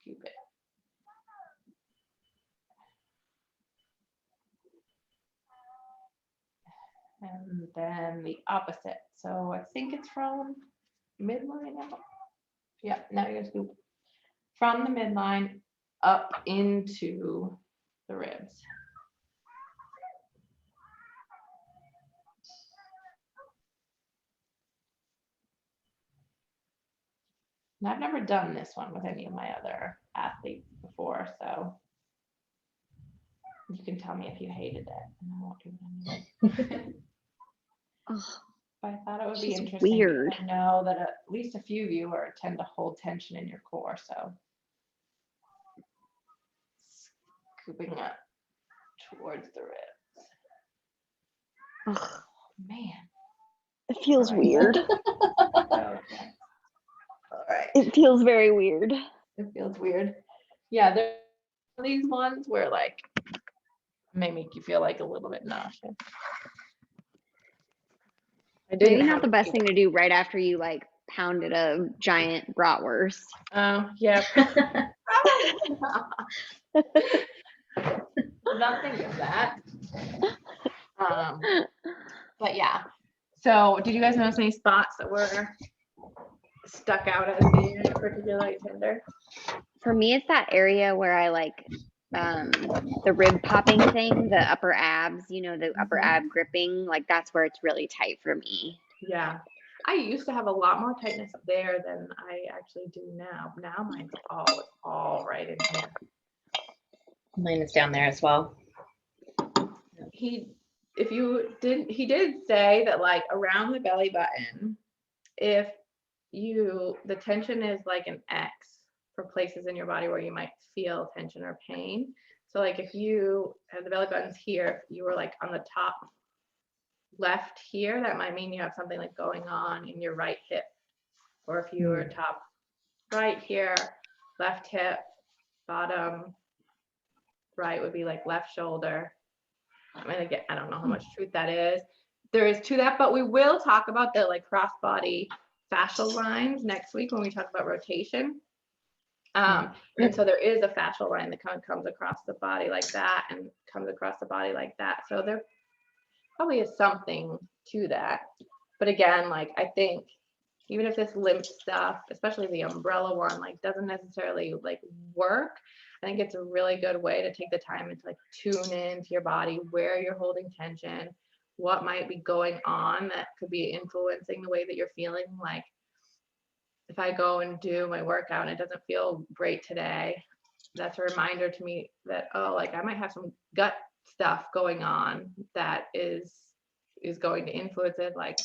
Scoop it. And then the opposite. So I think it's from midline. Yeah, now you're gonna scoop from the midline up into the ribs. And I've never done this one with any of my other athletes before, so you can tell me if you hated it, and I won't do it anymore. But I thought it would be She's interesting. weird. I know that at least a few of you tend to hold tension in your core, so scooping up towards the ribs. Ugh, Man. it feels All right. weird. Okay. All right. It feels very weird. It feels weird. Yeah, there are these ones where like may make you feel like a little bit nauseous. Maybe not the best thing to do right after you like pounded a giant bratwurst. Oh, yeah. Nothing of that. But yeah. So did you guys notice any spots that were stuck out as being particularly tender? For me, it's that area where I like the rib popping thing, the upper abs, the upper ab gripping, like that's where it's really tight for me. Yeah. I used to have a lot more tightness there than I actually do now. Now mine's all right in here. Mine is down there as well. He did say that like around the belly button, if the tension is like an X for places in your body where you might feel tension or pain. So like if you have the belly buttons here, if you were like on the top left here, that might mean you have something like going on in your right hip. Or if you were top right here, left hip, bottom right would be like left shoulder. I mean, again, I don't know how much truth that is. There is to that, but we will talk about the like cross-body fascial lines next week when we talk about rotation. And so there is a fascial line that kind of comes across the body like that and comes across the body like that. So there probably is something to that. But again, like I think even if this limp stuff, especially the umbrella one, like doesn't necessarily like work, I think it's a really good way to take the time and to like tune into your body, where you're holding tension, what might be going on that could be influencing the way that you're feeling. Like if I go and do my workout and it doesn't feel great today, that's a reminder to me that, oh, like I might have some gut stuff going on that is going to influence it. Like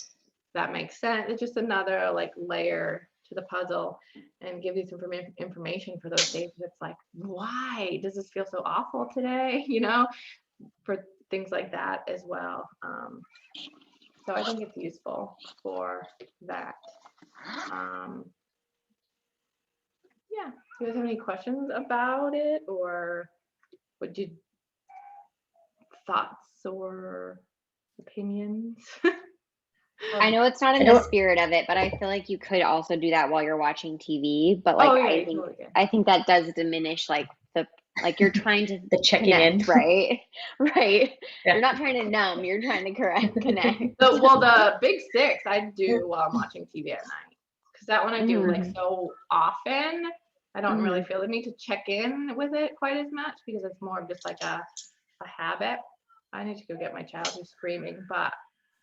that makes sense. It's just another like layer to the puzzle and give you some information for those days. It's like, why does this feel so awful today? For things like that as well. So I think it's useful for that. Yeah. Do you guys have any questions about it, or would you thoughts or opinions? I know it's not in the spirit of it, but I feel like you could also do that while you're watching TV. But like, Oh, yeah, I you think totally can. I think that does diminish like you're trying to The checking connect, in. right? Right. Yeah. You're not trying to numb. You're trying to connect. The big six I do while I'm watching TV at night, because that one I do like Mhm. so often. I don't really feel the need to check in with it quite as much because it's more of just like a habit. I need to go get my child who's screaming, but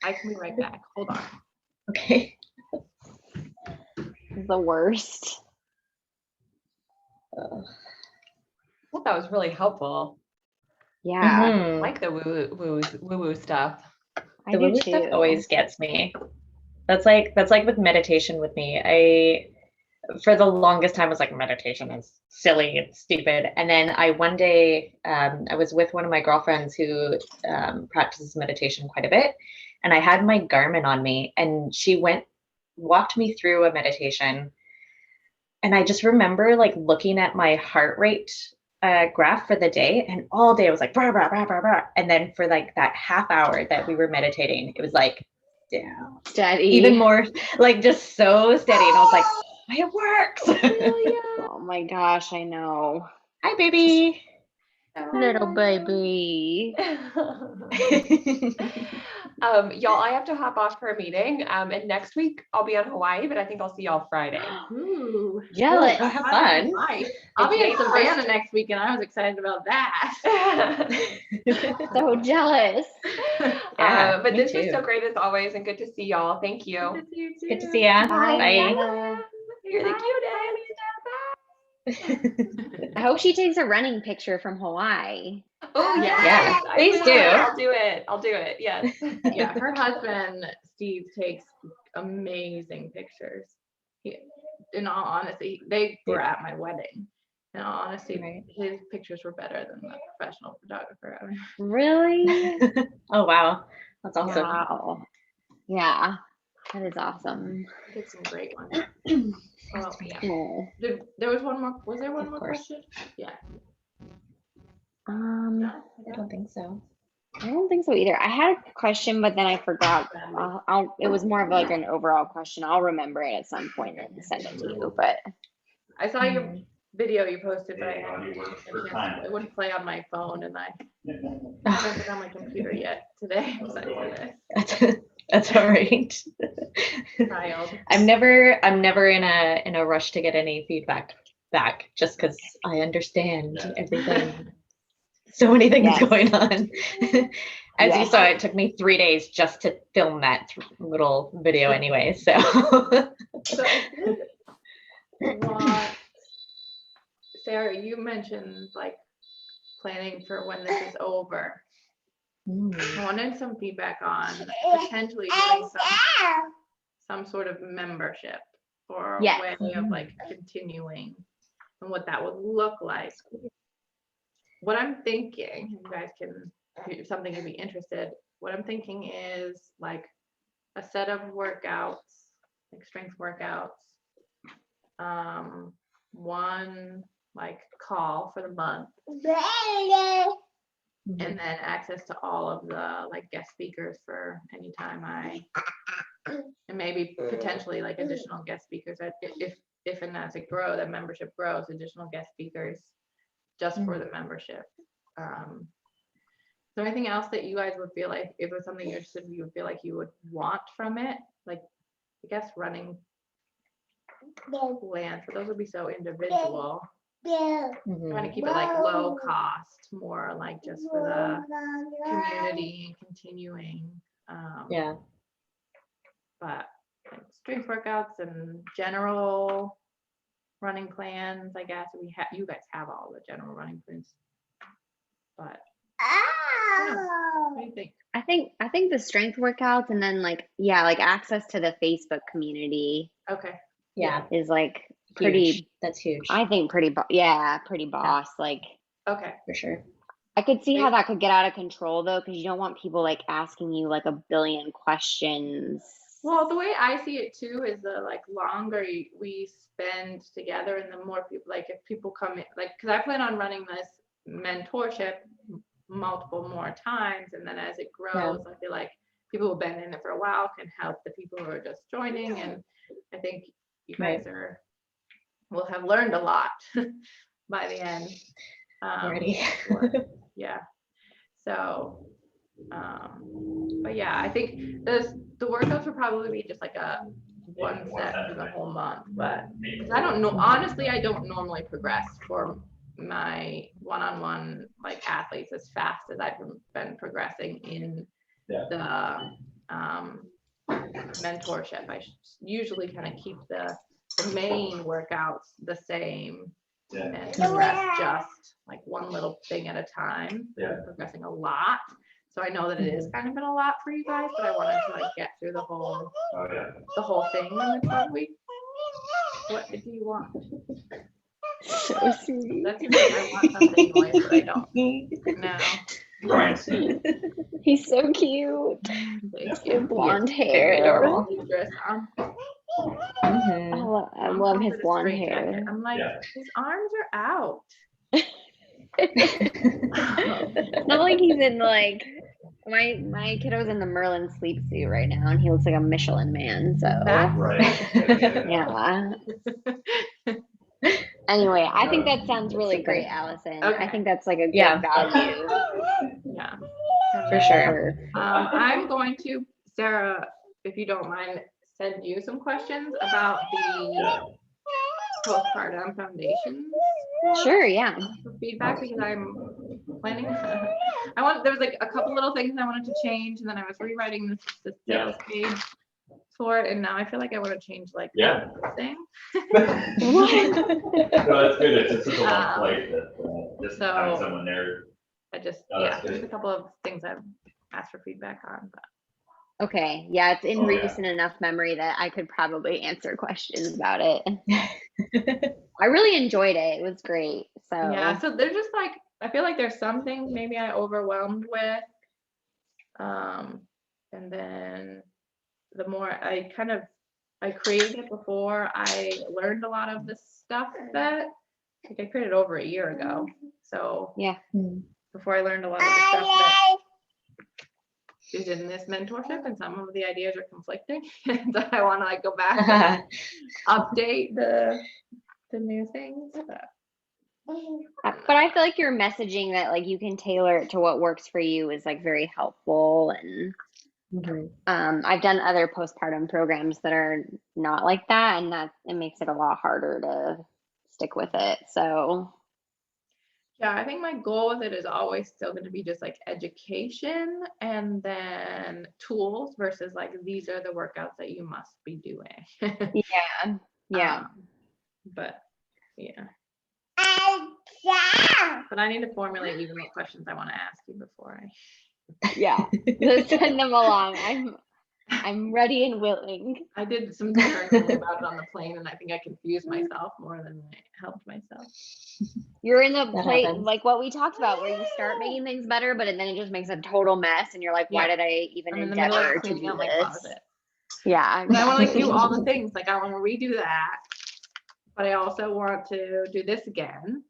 I can be right back. Hold on. Okay. The worst. I thought that was really helpful. Yeah, I Mhm. like the woo-woo stuff. I The do woo stuff too. always gets me. That's like with meditation with me. I for the longest time was like meditation is silly, it's stupid. And then I one day I was with one of my girlfriends who practices meditation quite a bit, and I had my Garmin on me, and she walked me through a meditation, and I just remember like looking at my heart rate graph for the day, and all day it was like blah, blah, blah, blah, blah. And then for like that half hour that we were meditating, it was like down, Steady. even more, like just so steady. And I was like, oh, it works. Oh my gosh, I know. Hi, baby. Little baby. Y'all, I have to hop off for a meeting. And next week I'll be on Hawaii, but I think I'll see y'all Friday. Ooh, Jealous. Oh, have fun. I'll be in Jane's Savannah first- next week, and I was excited about that. So jealous. Yeah, but me this was so too. great as always, and good to see y'all. Thank you. Good to see you too. Good to see ya. Bye. Bye. You're the cutest. I hope she takes a running picture from Hawaii. Oh Yeah. yes, I Please will. do. I'll do it. I'll do it. Yes. Yeah, her husband Steve takes amazing pictures. In all honesty, they were at my wedding. In all honesty, Right. his pictures were better than the professional photographer. Really? Oh, wow. That's awesome. Wow. Yeah, that is awesome. He did some great ones. Well, yeah. Oh. There was one more. Was there one Of more course. question? Yeah. I don't think so. I don't think so either. I had a question, but then I forgot. It was more of like an overall question. I'll remember it at some point and send it to you. But I saw your video you posted, but I hadn't had a chance. It wouldn't play on my phone, and I haven't been on my computer yet today. Besides for this That's all right. child. I'm never in a rush to get any feedback back, just because I understand everything. So many things Yes. going on. As you Yes. saw, it took me 3 days just to film that little video anyway. So So I did want, Sarah, you mentioned like planning for when this is over. I wanted some feedback on potentially doing some sort of membership or a Yes. way of like continuing and what that would look like. What I'm thinking, you guys can, if something can be interested, what I'm thinking is like a set of workouts, like strength workouts, one like call for the month, and then access to all of the like guest speakers for anytime and maybe potentially like additional guest speakers if and as it grows, that membership grows, additional guest speakers just for the membership. Is there anything else that you guys would feel like, if it was something you're interested in, you would feel like you would want from it? Like, I guess running plans, but those would be so individual. Trying to keep it like low cost, more like just for the community and continuing. yeah. But like strength workouts and general running plans, I guess you guys have all the general running plans. But what do you think? I think the strength workouts and then like access to the Facebook community Okay. Yeah. is like Huge. pretty. That's huge. I think pretty boss. Like Okay. For sure. I could see how that could get out of control though, because you don't want people like asking you like a billion questions. Well, the way I see it too is the like longer we spend together, and the more people, like if people come in, like, because I plan on running this mentorship multiple more times. And then as it grows, I feel like people who've been in it for a while can help the people who are just joining. And I think you guys will have learned a lot by the end. Already. Yeah. So, but yeah, I think the workouts will probably be just like a one set for the whole month. But 'cause I don't know, honestly, I don't normally progress for my one-on-one like athletes as fast as I've been progressing in the mentorship. I usually kind of keep the main workouts the same and progress just like one little thing at a time. I'm progressing a lot. So I know that it is kind of been a lot for you guys, but I wanted to like get through the whole thing in the 12 weeks. What did you want? So sweet. That's I want something noise, but I don't now. Brian's He's so cute. Thank Your you. blonde Very hair. adorable. Dress on. I I'm love going his for the blonde straight hair. jacket. I'm like, his arms are out. It's not like he's in like my kiddo's in the Merlin sleep suit right now, and he looks like a Michelin man. So That's yeah. Anyway, I think that sounds really great, Allison. Okay. I think that's like a good Yeah. value yeah. For sure. I'm going to, Sarah, if you don't mind, send you some questions about the postpartum foundation Sure, yeah. for feedback, because I'm planning. There was like a couple little things I wanted to change, and then I was rewriting the sales page for it, and now I feel like I want to change like everything. No, that's good. It's such a long flight that just So- having someone there. I just that's there's good. a couple of things I've asked for feedback on, but Okay. Yeah, it's in Oh, yeah. recent enough memory that I could probably answer questions about it. I really enjoyed it. It was great. So yeah, so they're just like, I feel like there's some things maybe I overwhelmed with. And then the more I created it before I learned a lot of the stuff that like I created over a year ago. So yeah. before I learned a lot of the stuff that is in this mentorship, and some of the ideas are conflicting. And so I want to like go back and update the new things. But I feel like your messaging that like you can tailor it to what works for you is like very helpful. And I've done other postpartum programs that are not like that, and that it makes it a lot harder to stick with it. So Yeah, I think my goal with it is always still going to be just like education and then tools versus like these are the workouts that you must be doing. yeah. But yeah. But I need to formulate even what questions I want to ask you before Yeah. Just send them along. I'm ready and willing. I did some journaling about it on the plane, and I think I confused myself more than I helped myself. You're in the That place happens. like what we talked about, where you start making things better, but then it just makes a total mess, and you're like, why Yeah. did I even I'm in the middle endeavor of to cleaning do out my this? closet. Yeah, But I want to like do all the things. Like I want to redo that, but I also want to do this again.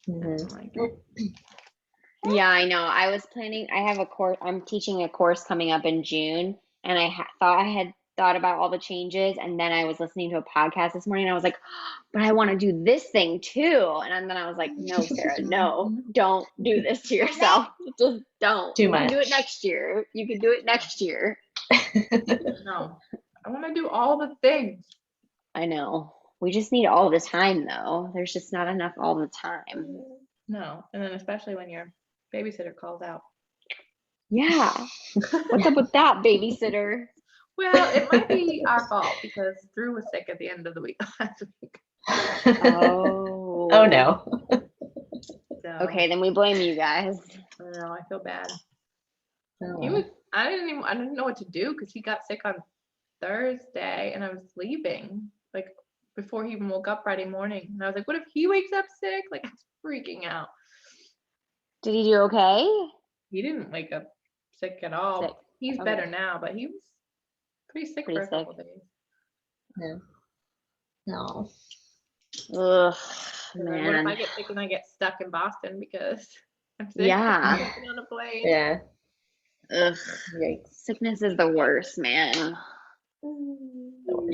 And I'm like, Yeah, I know. I was planning, I have a course, I'm teaching a course coming up in June, and I thought I had thought about all the changes, and then I was listening to a podcast this morning, and I was like, but I want to do this thing too. And then I was like, no, Sarah, no, don't do this to yourself. Just don't. Too You can do it much. next year. You can do it next year. no, I want to do all the things. I know. We just need all the time, though. There's just not enough all the time. No, and then especially when your babysitter calls out. Yeah. What's up with that, babysitter? Well, it might be our fault because Drew was sick at the end of the week last week. Oh. Oh no. So, Okay, then we blame you guys. I don't know, I feel bad. Oh. He was. I didn't know what to do because he got sick on Thursday, and I was leaving like before he even woke up Friday morning. And I was like, what if he wakes up sick? Like, I was freaking out. Did he do okay? He didn't wake up sick at all. Sick. He's Okay. better now, but he was pretty sick Pretty for a couple days. No. No. Ugh, And then what if I man. get sick and I get stuck in Boston because I'm sick. Yeah. Jumping on a plane. Yeah. Ugh. Yikes. Sickness is the worst, man.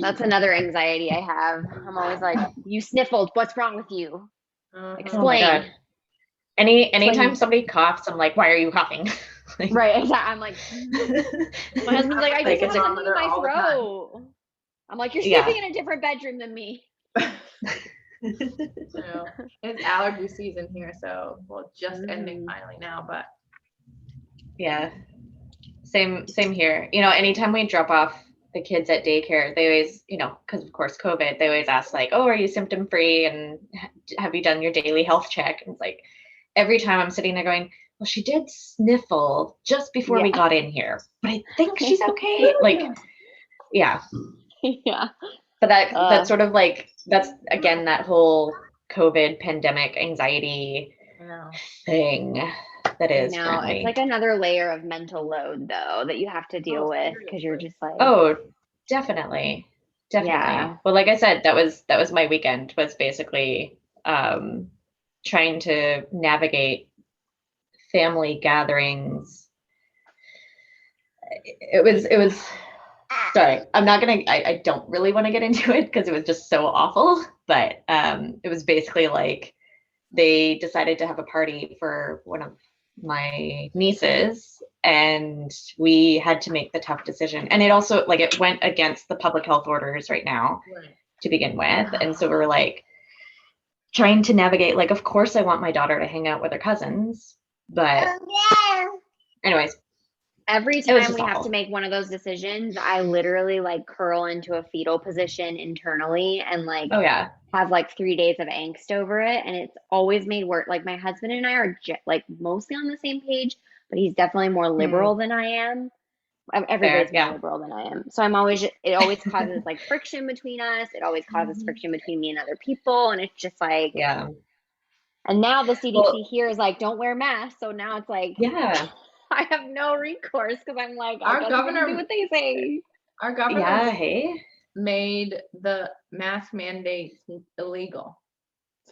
That's another anxiety I have. I'm always like, you sniffled. What's wrong with you? Uh-huh. Oh my Explain. God. Anytime Explain. somebody coughs, I'm like, why are you coughing? Like, Right, exactly. I'm like, my husband's like, I Like, just it's want something in thermometer my all the time. throat. I'm like, you're Yeah. sleeping in a different bedroom than me. You know, it's allergy season here, so well, just ending finally now, but Yeah. Same here. You know, anytime we drop off the kids at daycare, they always, you know, because of course COVID, they always ask like, oh, are you symptom free? And have you done your daily health check? And it's like every time I'm sitting there going, well, she did sniffle just before we Yeah. got in here, but I think she's okay. Like, yeah. Yeah. But that's sort of like, that's again, that whole COVID pandemic anxiety I know. thing that I is know. currently. It's like another layer of mental load, though, that you have to deal with because you're seriously. just like, Oh, definitely. Yeah. Well, like I said, that was my weekend, was basically trying to navigate family gatherings. It was sorry, I don't really want to get into it because it was just so awful, but it was basically like they decided to have a party for one of my nieces, and we had to make the tough decision. And it also, like, it went against the public health orders right now Right. to begin with. And so we were like trying to navigate, like, of course I want my daughter to hang out with her cousins, but anyways, Every it was time just we have to awful. make one of those decisions, I literally like curl into a fetal position internally and like Oh yeah. have like 3 days of angst over it. And it's always made work. Like my husband and I are like mostly on the same page, but he's definitely more liberal than I am. Fair, Everybody's more yeah. liberal than I am. So I'm always, it always causes like friction between us. It always causes friction between me and other people. And it's just like, Yeah. and now the CDC Well, here is like, don't wear masks. So now it's like, yeah. I have no recourse because I'm like, I Our guess I'm gonna do governor, what they say. our governor Yeah, hey. made the mask mandates illegal.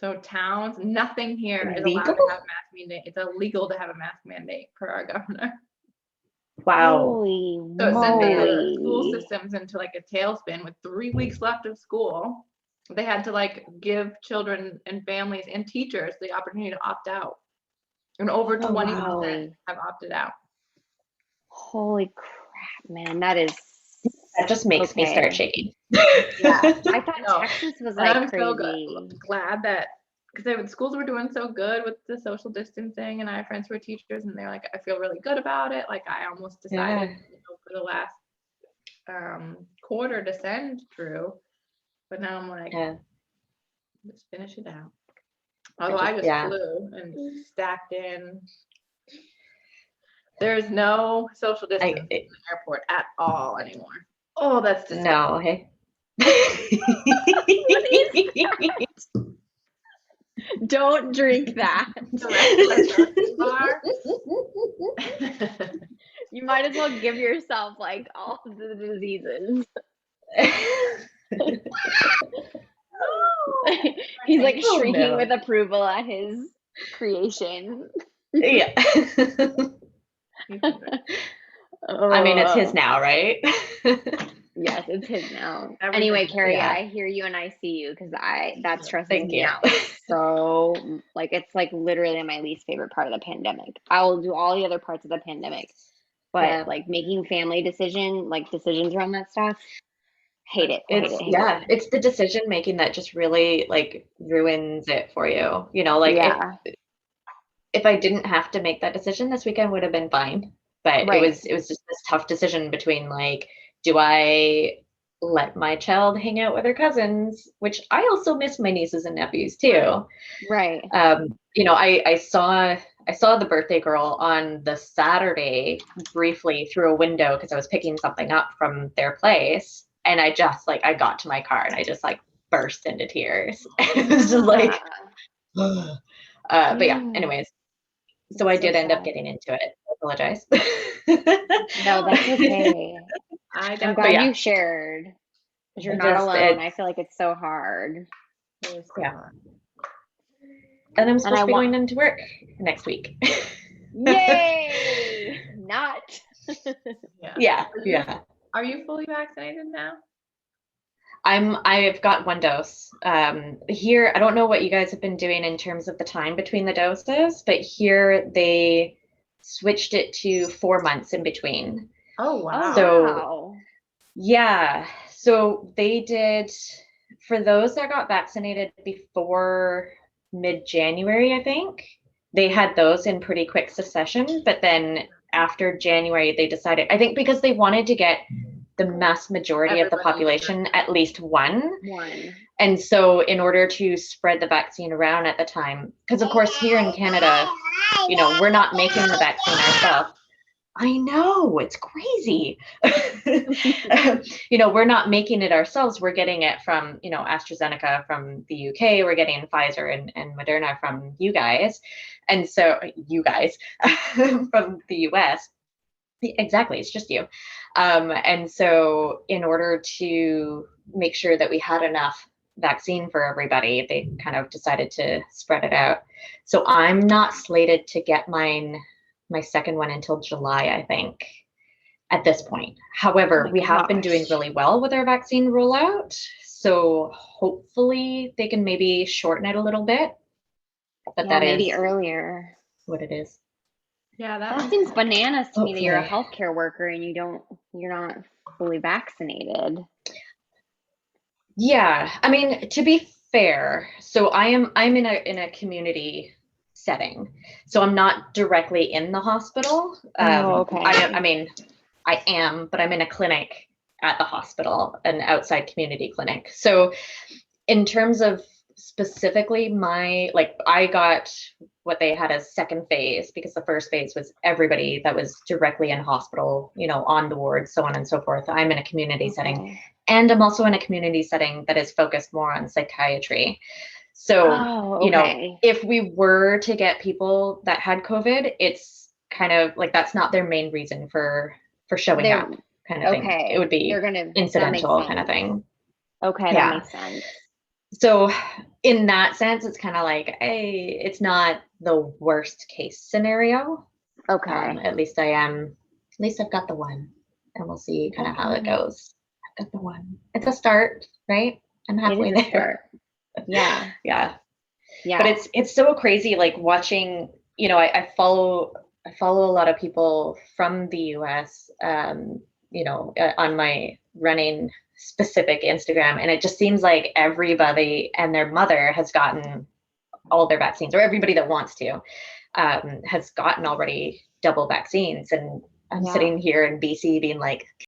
So towns, nothing here is allowed to Illegal? have a mask mandate. It's illegal to have a mask mandate per our governor. Wow. Holy So it sent the school moly. systems into like a tailspin with 3 weeks left of school. They had to like give children and families and teachers the opportunity to opt out. And over 20% Holy, have opted out. holy crap, man. That is That just makes me start okay. shaking. Yeah. I thought No. Texas was And like I'm so crazy. glad that, because schools were doing so good with the social distancing, and I have friends who are teachers, and they're like, I feel really good about it. Like I almost decided, for the last quarter to send Drew, but now I'm like, let's finish it out. Although I just flew and stacked in. There's no social distancing in the airport at all anymore. Oh, that's disgusting. No, hey. Don't drink that. You might as well give yourself like all of the diseases. He's like shrieking with approval at his creation. Yeah. I mean, it's his now, right? Yes, it's his now. Anyway, Carrie, I hear you and I see you because that stresses me out. So like it's like literally my least favorite part of the pandemic. I will do all the other parts of the pandemic, but like making family decisions around that stuff, hate it. It's the decision making that just really like ruins it for you. You know, like if I didn't have to make that decision, this weekend would have been fine. But it was just this tough decision between like, do I let my child hang out with her cousins, which I also miss my nieces and nephews too. Right. You know, I saw the birthday girl on the Saturday briefly through a window because I was picking something up from their place. And I just like, I got to my car and I just like burst into tears. It was just like, but yeah, anyways. So I did end up getting into it. I apologize. No, that's okay. I'm glad you shared. Because you're not alone. I feel like it's so hard. Yeah. And I'm supposed I to be want- going into work next week. Yay! Not. Yeah. Yeah. Are you fully vaccinated now? I've got one dose. Here, I don't know what you guys have been doing in terms of the time between the doses, but here they switched it to 4 months in between. Oh, wow. So- Wow. Yeah. So they did, for those that got vaccinated before mid-January, I think, they had those in pretty quick succession. But then after January, they decided, I think because they wanted to get the mass majority of the Everybody. population at least one. One. And so in order to spread the vaccine around at the time, because of course here in Canada, you know, we're not making the vaccine ourselves. I know, it's crazy. You know, we're not making it ourselves. We're getting it from, you know, AstraZeneca from the UK. We're getting Pfizer and Moderna from you guys. And so you guys from the US. Exactly, it's just you. And so in order to make sure that we had enough vaccine for everybody, they kind of decided to spread it out. So I'm not slated to get my second one until July, I think, at this point. However, Oh my we have been doing gosh. really well with our vaccine rollout. So hopefully they can maybe shorten it a little bit. But Yeah, that maybe is earlier. what it is. Yeah, That seems bananas to me that you're a Hopefully. healthcare worker and you're not fully vaccinated. Yeah, I mean, to be fair, so I'm in a community setting, so I'm not directly in the hospital. Okay. I mean, I am, but I'm in a clinic at the hospital, an outside community clinic. So in terms of specifically I got what they had as second phase, because the first phase was everybody that was directly in hospital, you know, on the ward, so on and so forth. I'm in a community setting, Okay. and I'm also in a community setting that is focused more on psychiatry. So, Oh, you know, okay. if we were to get people that had COVID, it's kind of like that's not their main reason for showing They're- up, kind of thing. Okay. It would be They're gonna that makes incidental kind of sense. thing. Okay, Yeah. that makes sense. So in that sense, it's kind of like, hey, it's not the worst case scenario. Okay. At least I've got the one, and we'll see kind of how it Okay. goes. I've got the one. It's a start, right? I'm halfway It is a there. start. Yeah. Yeah. Yeah. But it's so crazy, like watching, you know, I follow a lot of people from the US, you know, on my running specific Instagram, and it just seems like everybody and their mother has gotten all their vaccines, or everybody that wants to has gotten already double vaccines. And I'm Yeah. sitting here in BC being like,